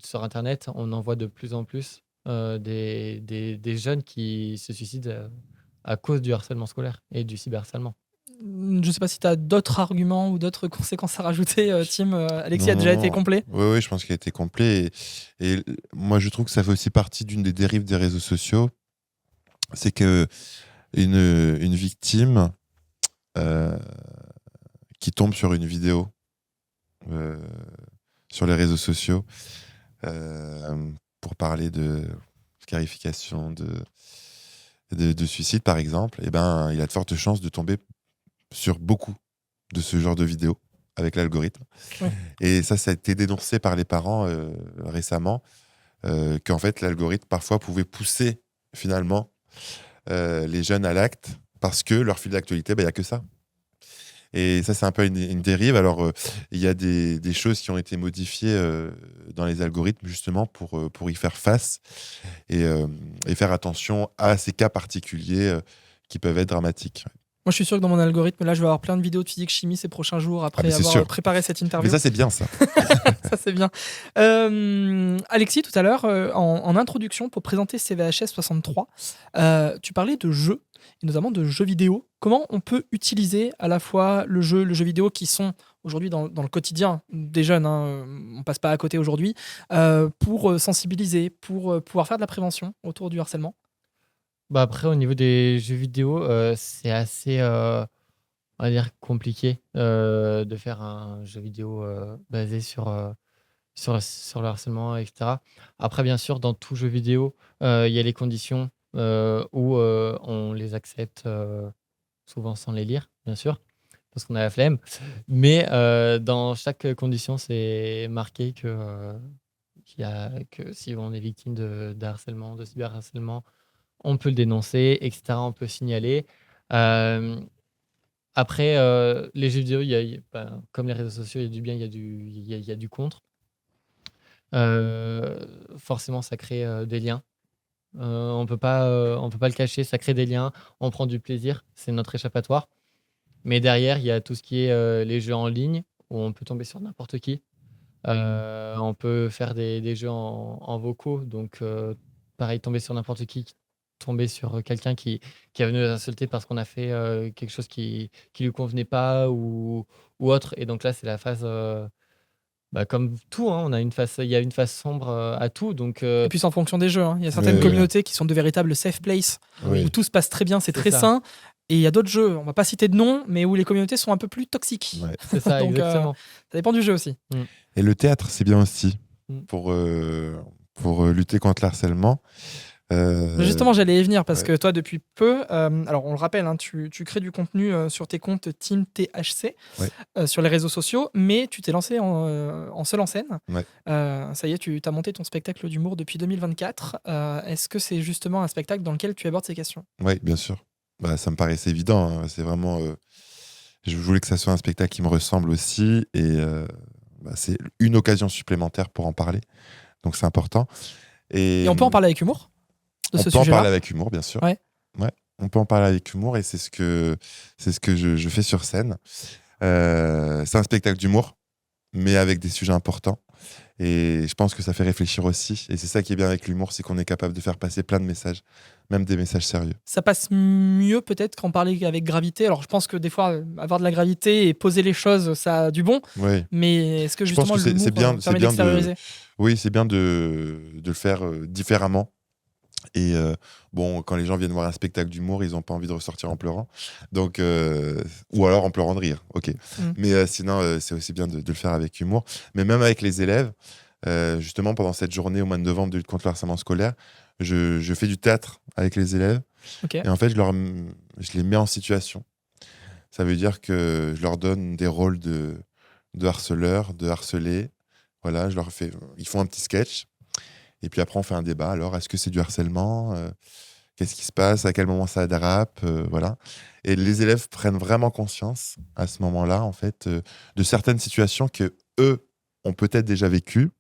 sur Internet, on en voit de plus en plus des jeunes qui se suicident à cause du harcèlement scolaire et du cyberharcèlement. Je ne sais pas si tu as d'autres arguments ou d'autres conséquences à rajouter, Tim. Alexis a Non, déjà non, été non. complet. Oui, je pense qu'il a été complet. Et moi, je trouve que ça fait aussi partie d'une des dérives des réseaux sociaux. C'est que une victime euh, qui tombe sur une vidéo euh, sur les réseaux sociaux pour parler de scarification, de suicide, par exemple, eh ben, il a de fortes chances de tomber sur beaucoup de ce genre de vidéos avec l'algorithme. Ouais. Et ça a été dénoncé par les parents récemment, qu'en fait, l'algorithme, parfois, pouvait pousser, finalement, les jeunes à l'acte, parce que leur fil d'actualité, il n'y a que ça. Et ça, c'est un peu une dérive. Alors, il y a des choses qui ont été modifiées dans les algorithmes, justement, pour y faire face et faire attention à ces cas particuliers qui peuvent être dramatiques. Moi, je suis sûr que dans mon algorithme, là, je vais avoir plein de vidéos de physique-chimie ces prochains jours après mais c'est avoir sûr. préparé cette interview. Mais ça, c'est bien, ça. Ça, c'est bien. Alexis, tout à l'heure, en introduction, pour présenter CVHS 63, tu parlais de jeux, et notamment de jeux vidéo. Comment on peut utiliser à la fois le jeu vidéo qui sont aujourd'hui dans le quotidien des jeunes, hein, on passe pas à côté aujourd'hui, pour sensibiliser, pour pouvoir faire de la prévention autour du harcèlement? Bah après, au niveau des jeux vidéo, c'est assez, on va dire, compliqué de faire un jeu vidéo basé sur le harcèlement, etc. Après, bien sûr, dans tout jeu vidéo, il y a les conditions où on les accepte souvent sans les lire, bien sûr, parce qu'on a la flemme. Mais dans chaque condition, c'est marqué que si on est victime de harcèlement, de cyberharcèlement, on peut le dénoncer, etc. On peut signaler. Euh, Après, les jeux vidéo, comme les réseaux sociaux, il y a du bien, il y a du contre. Forcément, ça crée des liens. On peut pas le cacher, ça crée des liens. On prend du plaisir, c'est notre échappatoire. Mais derrière, il y a tout ce qui est les jeux en ligne, où on peut tomber sur n'importe qui. On peut faire des jeux en vocaux, donc pareil, tomber sur n'importe qui, tomber sur quelqu'un qui est venu nous insulter parce qu'on a fait quelque chose qui lui convenait pas ou autre. Et donc là, c'est la phase, comme tout, hein, il y a une face sombre à tout. Donc Et puis c'est en fonction des jeux, hein. Il y a certaines Oui. communautés qui sont de véritables safe places, Oui. où tout se passe très bien, c'est C'est très ça. sain. Et il y a d'autres jeux, on va pas citer de nom, mais où les communautés sont un peu plus toxiques. Ouais. c'est ça, Donc, exactement. Ça dépend du jeu aussi. Et le théâtre, c'est bien aussi Mm. pour lutter contre l'harcèlement. Justement, j'allais y venir parce ouais. que toi, depuis peu, alors on le rappelle, hein, tu crées du contenu sur tes comptes Team THC Ouais. sur les réseaux sociaux, mais tu t'es lancé en seul en scène. Ouais. Ça y est, tu as monté ton spectacle d'humour depuis 2024. Est-ce que c'est justement un spectacle dans lequel tu abordes ces questions? Oui, bien sûr. Bah, ça me paraissait évident, hein. C'est vraiment. Je voulais que ça soit un spectacle qui me ressemble aussi. Et c'est une occasion supplémentaire pour en parler. Donc c'est important. Et on peut en parler avec humour? de On ce peut en sujet-là. parler avec humour, bien sûr. Ouais. Ouais, on peut en parler avec humour et c'est ce que je fais sur scène. C'est un spectacle d'humour, mais avec des sujets importants. Et je pense que ça fait réfléchir aussi. Et c'est ça qui est bien avec l'humour, c'est qu'on est capable de faire passer plein de messages, même des messages sérieux. Ça passe mieux peut-être qu'en parler avec gravité. Alors je pense que des fois, avoir de la gravité et poser les choses, ça a du bon. Oui. Mais est-ce que Je pense justement que l'humour permet d'extérioriser? Oui, c'est bien de le faire différemment. Et bon, quand les gens viennent voir un spectacle d'humour, ils n'ont pas envie de ressortir en pleurant. Donc, ou alors en pleurant de rire. Ok. Mais sinon, c'est aussi bien de le faire avec humour. Mais même avec les élèves, justement, pendant cette journée au mois de novembre de lutte contre le harcèlement scolaire, je fais du théâtre avec les élèves. Ok. Et en fait, je les mets en situation. Ça veut dire que je leur donne des rôles de harceleurs, de harcelés. Voilà, ils font un petit sketch. Et puis après, on fait un débat. Alors, est-ce que c'est du harcèlement Qu'est-ce qui se passe À quel moment ça dérape Voilà. Et les élèves prennent vraiment conscience à ce moment-là, en fait, de certaines situations que eux ont peut-être déjà vécues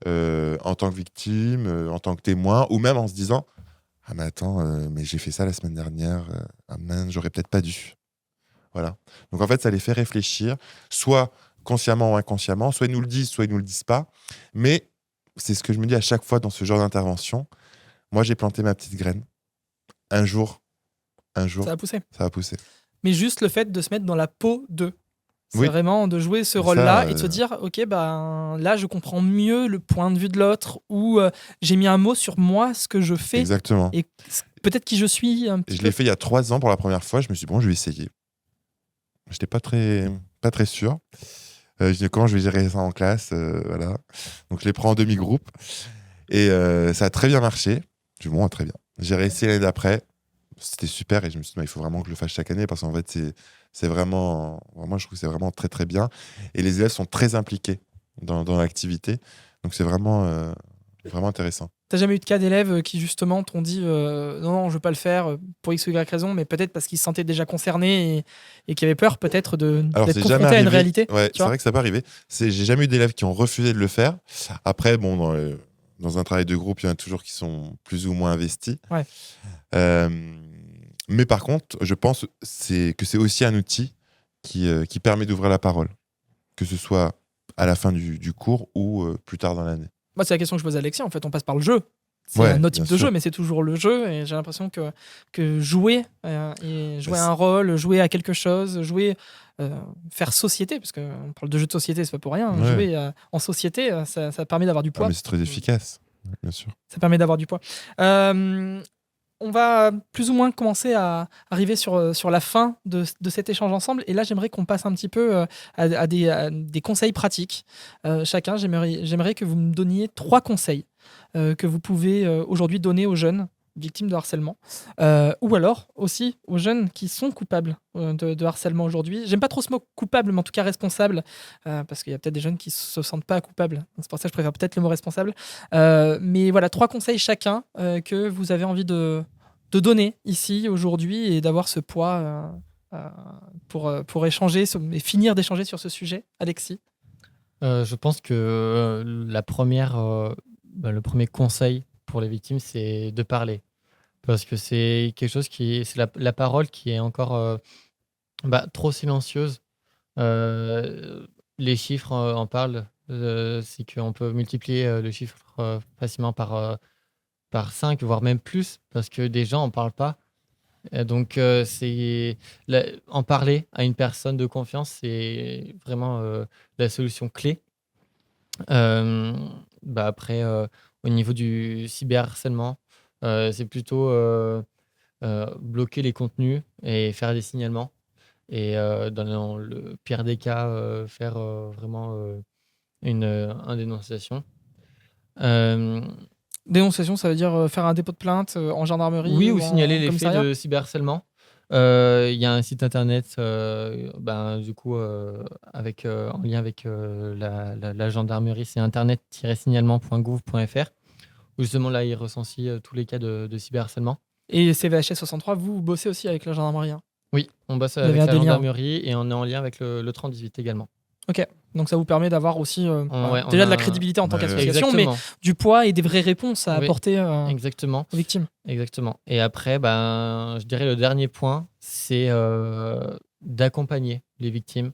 en tant que victime, en tant que témoin, ou même en se disant ah mais attends, mais j'ai fait ça la semaine dernière. Ah mince, j'aurais peut-être pas dû. Voilà. Donc en fait, ça les fait réfléchir, soit consciemment ou inconsciemment, soit ils nous le disent, soit ils nous le disent pas. Mais c'est ce que je me dis à chaque fois dans ce genre d'intervention. Moi, j'ai planté ma petite graine. Un jour, Ça a poussé. ça va pousser. Mais juste le fait de se mettre dans la peau d'eux. C'est Oui. vraiment de jouer ce Ça, rôle-là et de se dire, ok, ben là, je comprends mieux le point de vue de l'autre ou j'ai mis un mot sur moi, ce que je fais Exactement. et peut-être qui je suis un Et petit je peu. l'ai fait il y a 3 ans pour la première fois. Je me suis dit, bon, je vais essayer. Je n'étais pas très sûr. Je dis, comment je vais gérer ça en classe voilà. Donc, je les prends en demi-groupe. Et ça a très bien marché. Du moins, très bien. J'ai réessayé l'année d'après. C'était super. Et je me suis dit, il faut vraiment que je le fasse chaque année parce qu'en fait, c'est vraiment, je trouve que c'est vraiment très, très bien. Et les élèves sont très impliqués dans l'activité. Donc, c'est vraiment intéressant. T'as jamais eu de cas d'élèves qui justement t'ont dit non, non, je veux pas le faire pour X ou Y raison, mais peut-être parce qu'ils se sentaient déjà concernés et qui avaient peur peut-être Alors, d'être c'est jamais confrontés à une arrivé. réalité. Ouais, tu c'est vois. vrai que ça peut arriver. J'ai jamais eu d'élèves qui ont refusé de le faire. Après, bon, dans un travail de groupe, il y en a toujours qui sont plus ou moins investis. Ouais. Mais par contre, je pense que c'est aussi un outil qui permet d'ouvrir la parole, que ce soit à la fin du cours ou plus tard dans l'année. Moi, c'est la question que je pose à Alexis. En fait, on passe par le jeu. C'est Ouais, un autre bien type de sûr. jeu, mais c'est toujours le jeu. Et j'ai l'impression que jouer, et jouer Bah, un rôle, jouer à quelque chose, jouer, faire société, parce qu'on parle de jeu de société, c'est pas pour rien. Ouais. Jouer en société, ça permet d'avoir du Ah, poids. mais c'est très efficace, bien sûr. Ça permet d'avoir du poids. On va plus ou moins commencer à arriver sur la fin de cet échange ensemble. Et là, j'aimerais qu'on passe un petit peu à des conseils pratiques. Chacun, j'aimerais que vous me donniez 3 conseils que vous pouvez aujourd'hui donner aux jeunes victimes de harcèlement. Ou alors aussi aux jeunes qui sont coupables de harcèlement aujourd'hui. J'aime pas trop ce mot coupable, mais en tout cas responsable, parce qu'il y a peut-être des jeunes qui se sentent pas coupables. Donc, c'est pour ça que je préfère peut-être le mot responsable. Mais voilà, 3 conseils chacun que vous avez envie de donner ici aujourd'hui et d'avoir ce poids pour échanger et finir d'échanger sur ce sujet. Alexis. Je pense que le premier conseil pour les victimes, c'est de parler. Parce que c'est quelque chose c'est la parole qui est encore trop silencieuse. Les chiffres en parlent. C'est qu'on peut multiplier le chiffre facilement par 5, voire même plus, parce que des gens n'en parlent pas. Donc, en parler à une personne de confiance, c'est vraiment la solution clé. Après, au niveau du cyberharcèlement, c'est plutôt bloquer les contenus et faire des signalements. Et dans le pire des cas, faire vraiment une dénonciation. Dénonciation, ça veut dire faire un dépôt de plainte en gendarmerie Oui, ou en signaler les faits commissariat. de cyberharcèlement. Il y a un site internet, du coup, en lien avec la gendarmerie, c'est internet-signalement.gouv.fr, où justement là, il recensie tous les cas de cyberharcèlement. Et CVHS 63, vous bossez aussi avec la gendarmerie. Oui, on bosse Vous avez avec la des liens. gendarmerie et on est en lien avec le 3018 également. Ok. Donc ça vous permet d'avoir aussi Ouais, déjà on de la a- crédibilité en tant Ouais, qu'association, mais Exactement. du poids et des vraies réponses à Oui. apporter Exactement. aux victimes. Exactement. Et après, je dirais le dernier point, c'est d'accompagner les victimes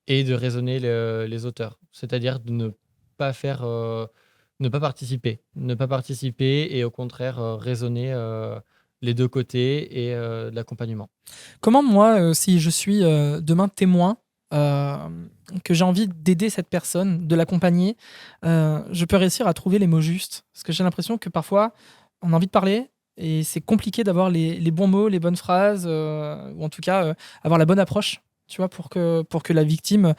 et de raisonner les auteurs. C'est-à-dire de ne pas participer. Ne pas participer et au contraire raisonner les deux côtés et de l'accompagnement. Comment moi, si je suis demain témoin, euh, que j'ai envie d'aider cette personne, de l'accompagner, je peux réussir à trouver les mots justes? Parce que j'ai l'impression que parfois, on a envie de parler et c'est compliqué d'avoir les bons mots, les bonnes phrases, ou en tout cas avoir la bonne approche, tu vois, pour que la victime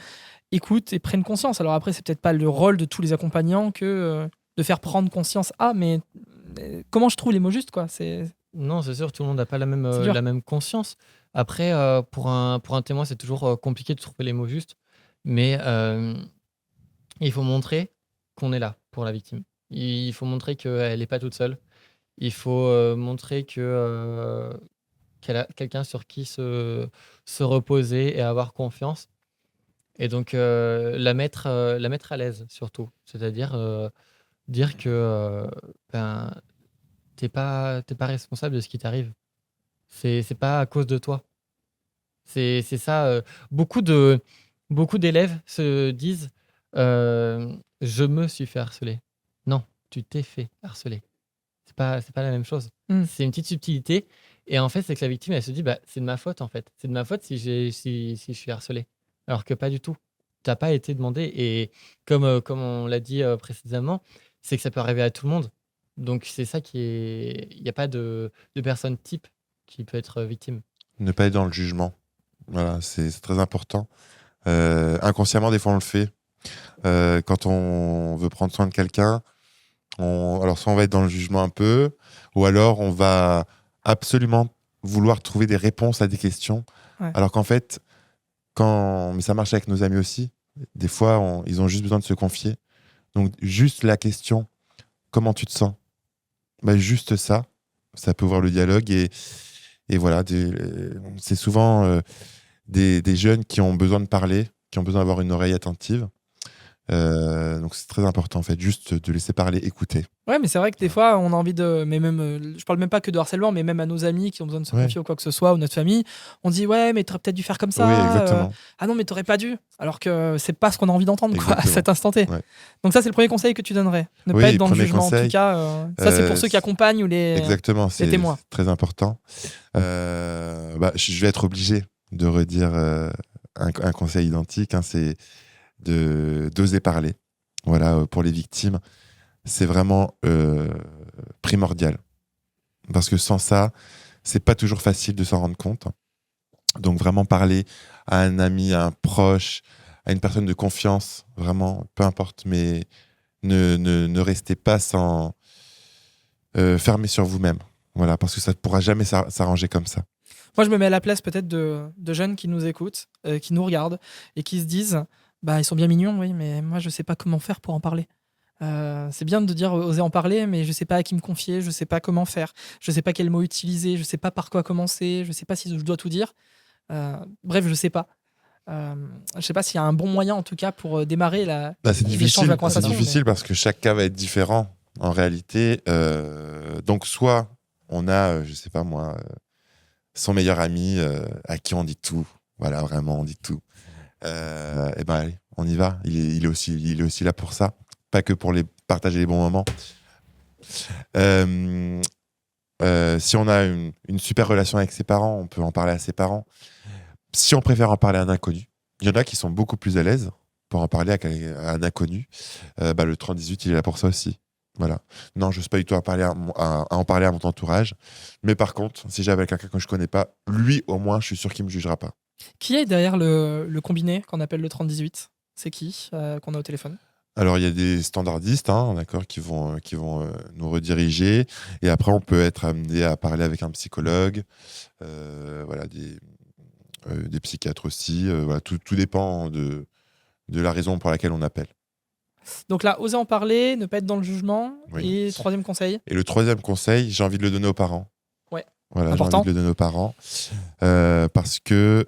écoute et prenne conscience. Alors après, c'est peut-être pas le rôle de tous les accompagnants que de faire prendre conscience. Ah, mais comment je trouve les mots justes, quoi? Non, c'est sûr, tout le monde n'a pas C'est dur. la même conscience. Après, pour un témoin, c'est toujours compliqué de trouver les mots justes, mais il faut montrer qu'on est là pour la victime. Il faut montrer qu'elle n'est pas toute seule. Il faut montrer qu'elle a quelqu'un sur qui se reposer et avoir confiance. Et donc, la mettre à l'aise, surtout. C'est-à-dire dire que t'es pas responsable de ce qui t'arrive. C'est pas à cause de toi. C'est ça. Beaucoup d'élèves se disent je me suis fait harceler. Non, tu t'es fait harceler. C'est pas la même chose. Mm. C'est une petite subtilité. Et en fait, c'est que la victime, elle se dit c'est de ma faute, en fait. C'est de ma faute si je suis harcelé. Alors que pas du tout. T'as pas été demandé. Et comme on l'a dit précédemment, c'est que ça peut arriver à tout le monde. Donc, c'est ça qui est. Il n'y a pas de personne type qui peut être victime. Ne pas être dans le jugement. Voilà, c'est très important. Inconsciemment, des fois, on le fait. Quand on veut prendre soin de quelqu'un, alors soit on va être dans le jugement un peu, ou alors on va absolument vouloir trouver des réponses à des questions. Ouais. Alors qu'en fait, mais ça marche avec nos amis aussi. Des fois, ils ont juste besoin de se confier. Donc, juste la question, comment tu te sens? Juste ça peut ouvrir le dialogue. Et voilà, c'est souvent des jeunes qui ont besoin de parler, qui ont besoin d'avoir une oreille attentive. Donc c'est très important en fait, juste de laisser parler, écouter. Ouais, mais c'est vrai que des fois, on a envie de. Mais même, je parle même pas que de harcèlement, mais même à nos amis qui ont besoin de se Ouais. confier ou quoi que ce soit, ou notre famille, on dit ouais, mais t'aurais peut-être dû faire comme ça. Oui, exactement. Ah non, mais t'aurais pas dû. Alors que c'est pas ce qu'on a envie d'entendre quoi, à Exactement. cet instant T. Ouais. Donc ça, c'est le premier conseil que tu donnerais. Ne Oui, pas être dans le premier jugement. En conseil, tout cas, ça c'est pour ceux qui accompagnent ou les. Exactement, c'est témoins. très important. Je vais être obligé de redire un conseil identique, hein, c'est d'oser parler. Voilà, pour les victimes, c'est vraiment primordial. Parce que sans ça, c'est pas toujours facile de s'en rendre compte. Donc vraiment parler à un ami, à un proche, à une personne de confiance, vraiment, peu importe, mais ne restez pas fermé sur vous-même. Voilà, parce que ça ne pourra jamais s'arranger comme ça. Moi, je me mets à la place peut-être de jeunes qui nous écoutent, qui nous regardent et qui se disent ils sont bien mignons, oui, mais moi, je sais pas comment faire pour en parler. C'est bien de dire oser en parler, mais je sais pas à qui me confier, je sais pas comment faire, je sais pas quel mot utiliser, je sais pas par quoi commencer, je sais pas si je dois tout dire. Bref, je sais pas. Je sais pas s'il y a un bon moyen en tout cas pour démarrer c'est l'échange de la difficile, conversation. c'est difficile parce que chaque cas va être différent en réalité. Donc soit on a, je sais pas moi, son meilleur ami à qui on dit tout. Voilà, vraiment, on dit tout. Et ben allez, on y va. Il est aussi là pour ça, pas que pour partager les bons moments. Si on a une super relation avec ses parents, on peut en parler à ses parents. Si on préfère en parler à un inconnu, il y en a qui sont beaucoup plus à l'aise pour en parler à un inconnu. Le 30-18, il est là pour ça aussi. Voilà. Non, je n'ose pas du tout en parler à en parler à mon entourage. Mais par contre, si j'avais quelqu'un que je ne connais pas, lui, au moins, je suis sûr qu'il ne me jugera pas. Qui est derrière le combiné qu'on appelle le 30-18 ? C'est qui qu'on a au téléphone ? Alors, il y a des standardistes, hein, d'accord, qui vont nous rediriger. Et après, on peut être amené à parler avec un psychologue, voilà, des psychiatres aussi. Voilà, tout dépend de la raison pour laquelle on appelle. Donc là, oser en parler, ne pas être dans le jugement. Oui. Et troisième conseil ? Et le troisième conseil, j'ai envie de le donner aux parents. Ouais. Voilà, Important. j'ai envie de le donner aux parents parce que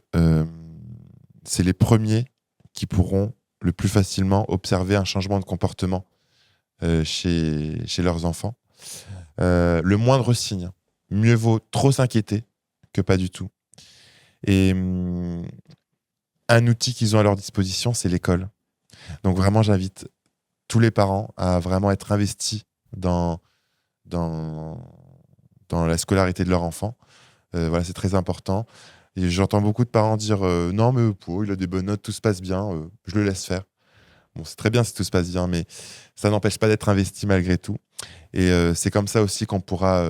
c'est les premiers qui pourront le plus facilement observer un changement de comportement chez leurs enfants. Le moindre signe, mieux vaut trop s'inquiéter que pas du tout. Et un outil qu'ils ont à leur disposition, c'est l'école. Donc vraiment, j'invite tous les parents à vraiment être investis dans la scolarité de leur enfant. Voilà, c'est très important. Et j'entends beaucoup de parents dire non, mais il a des bonnes notes, tout se passe bien, je le laisse faire. Bon, c'est très bien si tout se passe bien, mais ça n'empêche pas d'être investi malgré tout. Et c'est comme ça aussi qu'on pourra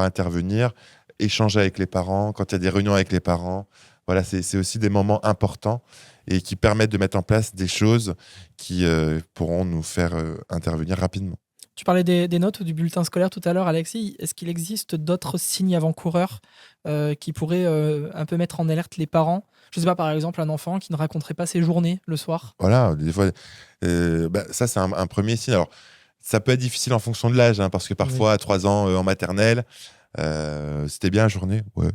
intervenir, échanger avec les parents, quand il y a des réunions avec les parents. Voilà, c'est aussi des moments importants et qui permettent de mettre en place des choses qui pourront nous faire intervenir rapidement. Tu parlais des notes ou du bulletin scolaire tout à l'heure, Alexis. Est-ce qu'il existe d'autres signes avant-coureurs qui pourraient un peu mettre en alerte les parents ? Je ne sais pas, par exemple, un enfant qui ne raconterait pas ses journées le soir. Voilà, des fois, ça, c'est un premier signe. Alors, ça peut être difficile en fonction de l'âge, hein, parce que parfois, à 3 ans en maternelle, c'était bien la journée. Ouais.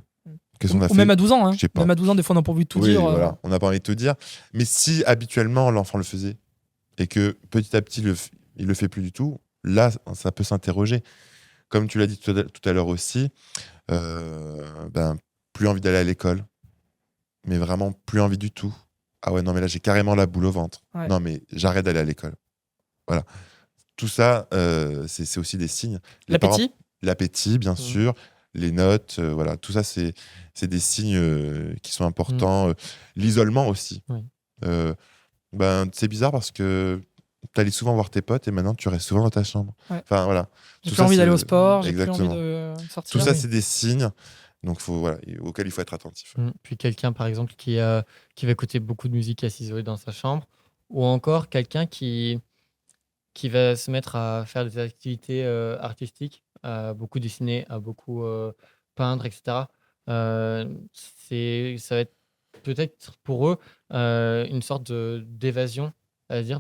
Qu'est-ce qu'on a Ou fait ? même à 12 ans. Hein. Je sais pas. Même à 12 ans, des fois, on n'a pas envie de tout dire. Voilà, on n'a pas envie de tout dire. Mais si habituellement, l'enfant le faisait et que petit à petit, il le fait plus du tout, là, ça peut s'interroger. Comme tu l'as dit tout à l'heure aussi, plus envie d'aller à l'école, mais vraiment plus envie du tout. Ah ouais, non, mais là, j'ai carrément la boule au ventre. Ouais. Non, mais j'arrête d'aller à l'école. Voilà. Tout ça, c'est aussi des signes. L'appétit ? L'appétit, bien sûr. Les notes, voilà. Tout ça, c'est des signes qui sont importants. L'isolement aussi. Oui. C'est bizarre parce que tu allais souvent voir tes potes et maintenant, tu restes souvent dans ta chambre. Ouais. Enfin, voilà. J'ai Tout plus ça, envie d'aller au c'est- sport, j'ai plus Exactement. envie de sortir. Tout ça, Oui. c'est des signes auxquels il faut être attentif. Puis quelqu'un, par exemple, qui va écouter beaucoup de musique à s'isoler dans sa chambre, ou encore quelqu'un qui va se mettre à faire des activités artistiques, à beaucoup dessiner, à beaucoup peindre, etc. Ça va être peut-être pour eux une sorte d'évasion, à dire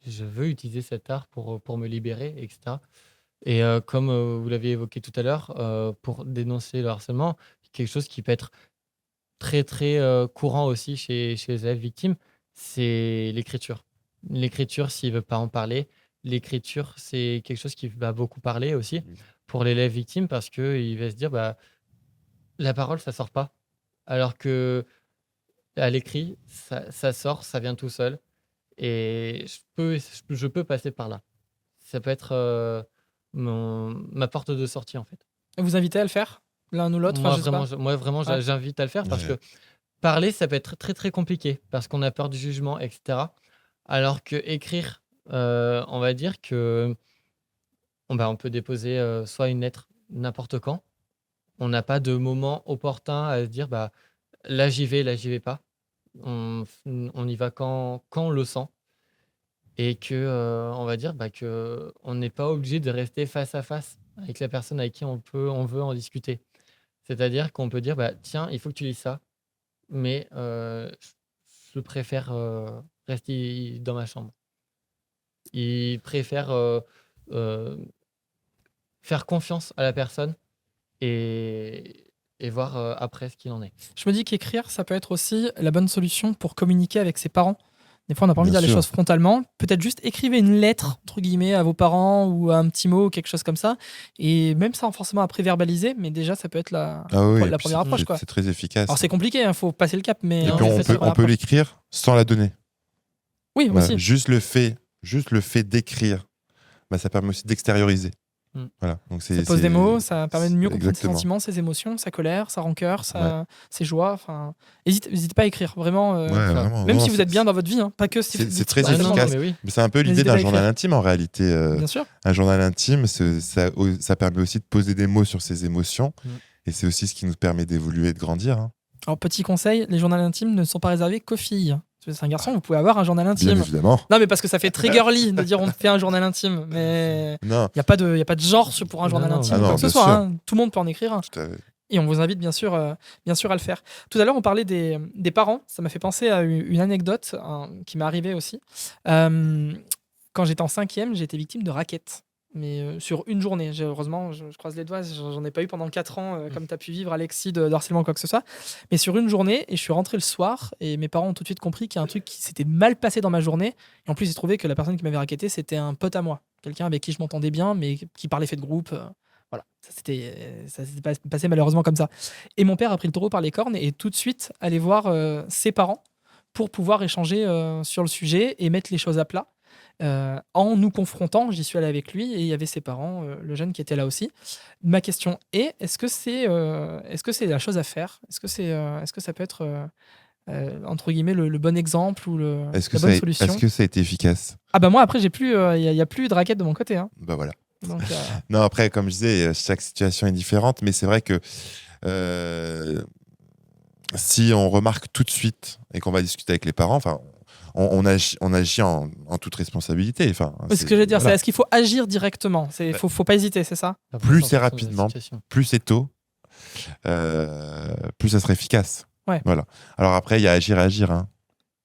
je veux utiliser cet art pour me libérer, etc. Et comme vous l'aviez évoqué tout à l'heure, pour dénoncer le harcèlement, quelque chose qui peut être très très courant aussi chez les élèves victimes, c'est l'écriture. L'écriture, s'il ne veut pas en parler, l'écriture, c'est quelque chose qui va beaucoup parler aussi pour l'élève victime parce qu'il va se dire la parole, ça sort pas. Alors que à l'écrit, ça sort, ça vient tout seul. Et je peux passer par là. Ça peut être ma porte de sortie, en fait. Vous invitez à le faire, l'un ou l'autre? Moi, Je sais pas. vraiment, Ouais. j'invite à le faire parce Ouais. que parler, ça peut être très, très compliqué parce qu'on a peur du jugement, etc. Alors que écrire, on va dire que on peut déposer soit une lettre n'importe quand. On n'a pas de moment opportun à se dire là j'y vais pas. On y va quand on le sent. Et que on va dire que on n'est pas obligé de rester face à face avec la personne avec qui on veut en discuter. C'est-à-dire qu'on peut dire tiens, il faut que tu lis ça, mais je préfère rester dans ma chambre. Il préfère faire confiance à la personne et voir après ce qu'il en est. Je me dis qu'écrire, ça peut être aussi la bonne solution pour communiquer avec ses parents. Des fois, on n'a pas envie de Bien dire les sûr. choses frontalement. Peut-être juste écrivez une lettre, entre guillemets, à vos parents ou un petit mot, quelque chose comme ça. Et même sans forcément après verbaliser, mais déjà, ça peut être la et puis première approche, quoi. C'est très efficace. Alors, c'est compliqué, il faut passer le cap, mais Et non, puis mais on ça, c'est peut, la première l'écrire sans la donner. oui, Voilà. aussi. Juste le fait d'écrire, ça permet aussi d'extérioriser. Mm. Voilà. Donc Ça pose des mots, ça permet de mieux comprendre ses Exactement. sentiments, ses émotions, sa colère, sa rancœur, ses joies. Enfin, n'hésitez pas à écrire, vraiment. Vraiment, même non, si vous êtes bien c'est- dans votre vie, hein, pas que si c'est très Ah non, efficace. mais oui. Mais c'est un peu l'idée N'hésitez pas d'un à journal écrire. intime en réalité. Bien sûr. Un journal intime, ça permet aussi de poser des mots sur ses émotions. Mm. Et c'est aussi ce qui nous permet d'évoluer et de grandir. Hein. Alors, petit conseil, les journaux intimes ne sont pas réservés qu'aux filles. Si vous êtes un garçon, vous pouvez avoir un journal Bien intime. évidemment. Non, mais parce que ça fait très girly de dire on fait un journal intime. Mais Non, il n'y a pas de genre pour un journal Non, intime. ah non, quoi que ce bien soit, sûr. hein. Tout le monde peut en écrire un. tout à fait. Et on vous invite bien sûr à le faire. Tout à l'heure, on parlait des parents. Ça m'a fait penser à une anecdote qui m'est arrivée aussi. Quand j'étais en 5e, j'ai été victime de raquettes. Mais sur une journée. Heureusement, je croise les doigts, j'en ai pas eu pendant 4 ans, comme tu as pu vivre, Alexis, de harcèlement ou quoi que ce soit. Mais sur une journée, et je suis rentré le soir, et mes parents ont tout de suite compris qu'il y a un truc qui s'était mal passé dans ma journée. Et en plus, ils trouvaient que la personne qui m'avait racketté, c'était un pote à moi. Quelqu'un avec qui je m'entendais bien, mais qui parlait fait de groupe. Voilà, ça s'était passé malheureusement comme ça. Et mon père a pris le taureau par les cornes et est tout de suite allé voir ses parents pour pouvoir échanger sur le sujet et mettre les choses à plat. En nous confrontant, j'y suis allé avec lui et il y avait ses parents, le jeune qui était là aussi. Ma question est, est-ce que c'est la chose à faire? Est-ce que ça peut être entre guillemets le bon exemple ou la bonne solution? Est-ce que ça a été efficace? Ah bah moi après j'ai plus, y a plus de raquettes de mon côté. Hein. Bah voilà. Donc, Non, après, comme je disais, chaque situation est différente, mais c'est vrai que si on remarque tout de suite et qu'on va discuter avec les parents, enfin, on agit en toute responsabilité. Enfin, ce que je veux dire, c'est est-ce qu'il faut agir directement? Faut pas hésiter, c'est ça? Plus c'est rapidement, plus c'est tôt, plus ça sera efficace. Ouais. Voilà. Alors après, il y a agir et agir. Hein.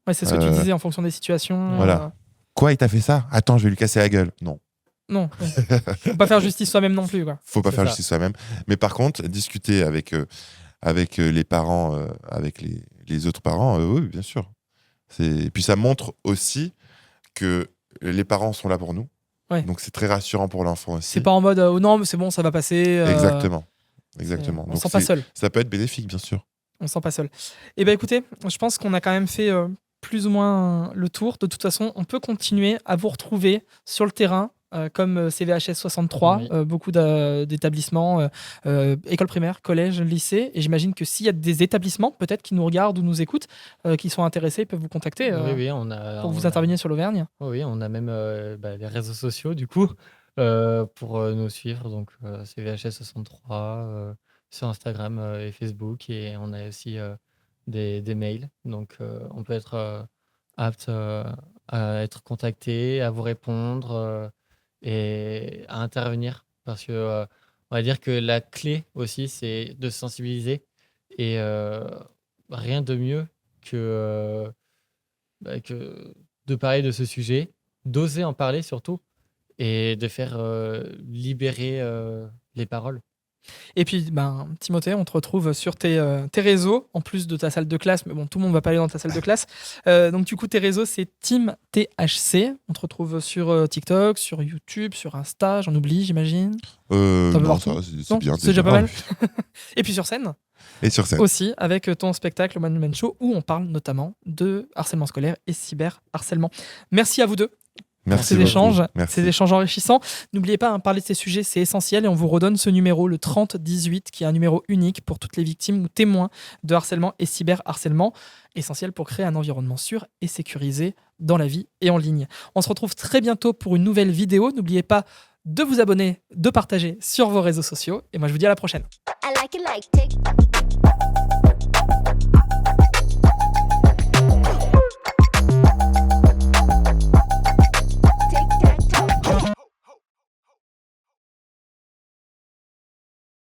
Ouais, c'est ce que tu disais en fonction des situations. Voilà. Quoi, il t'a fait ça? Attends, je vais lui casser la gueule. Non. Non. Faut pas faire justice soi-même non plus. Quoi. Faut pas faire justice soi-même. Mais par contre, discuter avec les parents, avec les autres parents, oui, bien sûr. Et puis ça montre aussi que les parents sont là pour nous. Ouais. Donc c'est très rassurant pour l'enfant aussi. C'est pas en mode oh non, mais c'est bon, ça va passer. Exactement. On se sent pas seul. Ça peut être bénéfique, bien sûr. On se sent pas seul. Et ben écoutez, je pense qu'on a quand même fait plus ou moins le tour. De toute façon, on peut continuer à vous retrouver sur le terrain. Comme CVHS 63, oui. Beaucoup d'établissements, école primaire, collège, lycée. Et j'imagine que s'il y a des établissements, peut-être qui nous regardent ou nous écoutent, qui sont intéressés, ils peuvent vous contacter pour vous intervenir sur l'Auvergne. Oui, on a même les réseaux sociaux, du coup, pour nous suivre. Donc, CVHS 63 sur Instagram et Facebook. Et on a aussi des mails. Donc, on peut être apte à être contacté, à vous répondre. Et à intervenir parce que on va dire que la clé aussi c'est de se sensibiliser et rien de mieux que de parler de ce sujet, d'oser en parler surtout et de faire libérer les paroles. Et puis, Timothée, on te retrouve sur tes réseaux, en plus de ta salle de classe. Mais bon, tout le monde ne va pas aller dans ta salle de classe. Donc, du coup, tes réseaux, c'est Team THC. On te retrouve sur TikTok, sur YouTube, sur Insta. J'en oublie, j'imagine. Non, c'est bien. C'est déjà pas mal. Et puis sur scène. Et sur scène. Aussi, avec ton spectacle One Man Show, où on parle notamment de harcèlement scolaire et cyberharcèlement. Merci à vous deux. Merci ces échanges enrichissants. N'oubliez pas, parler de ces sujets, c'est essentiel et on vous redonne ce numéro, le 3018, qui est un numéro unique pour toutes les victimes ou témoins de harcèlement et cyberharcèlement, essentiel pour créer un environnement sûr et sécurisé dans la vie et en ligne. On se retrouve très bientôt pour une nouvelle vidéo. N'oubliez pas de vous abonner, de partager sur vos réseaux sociaux et moi je vous dis à la prochaine. I like it like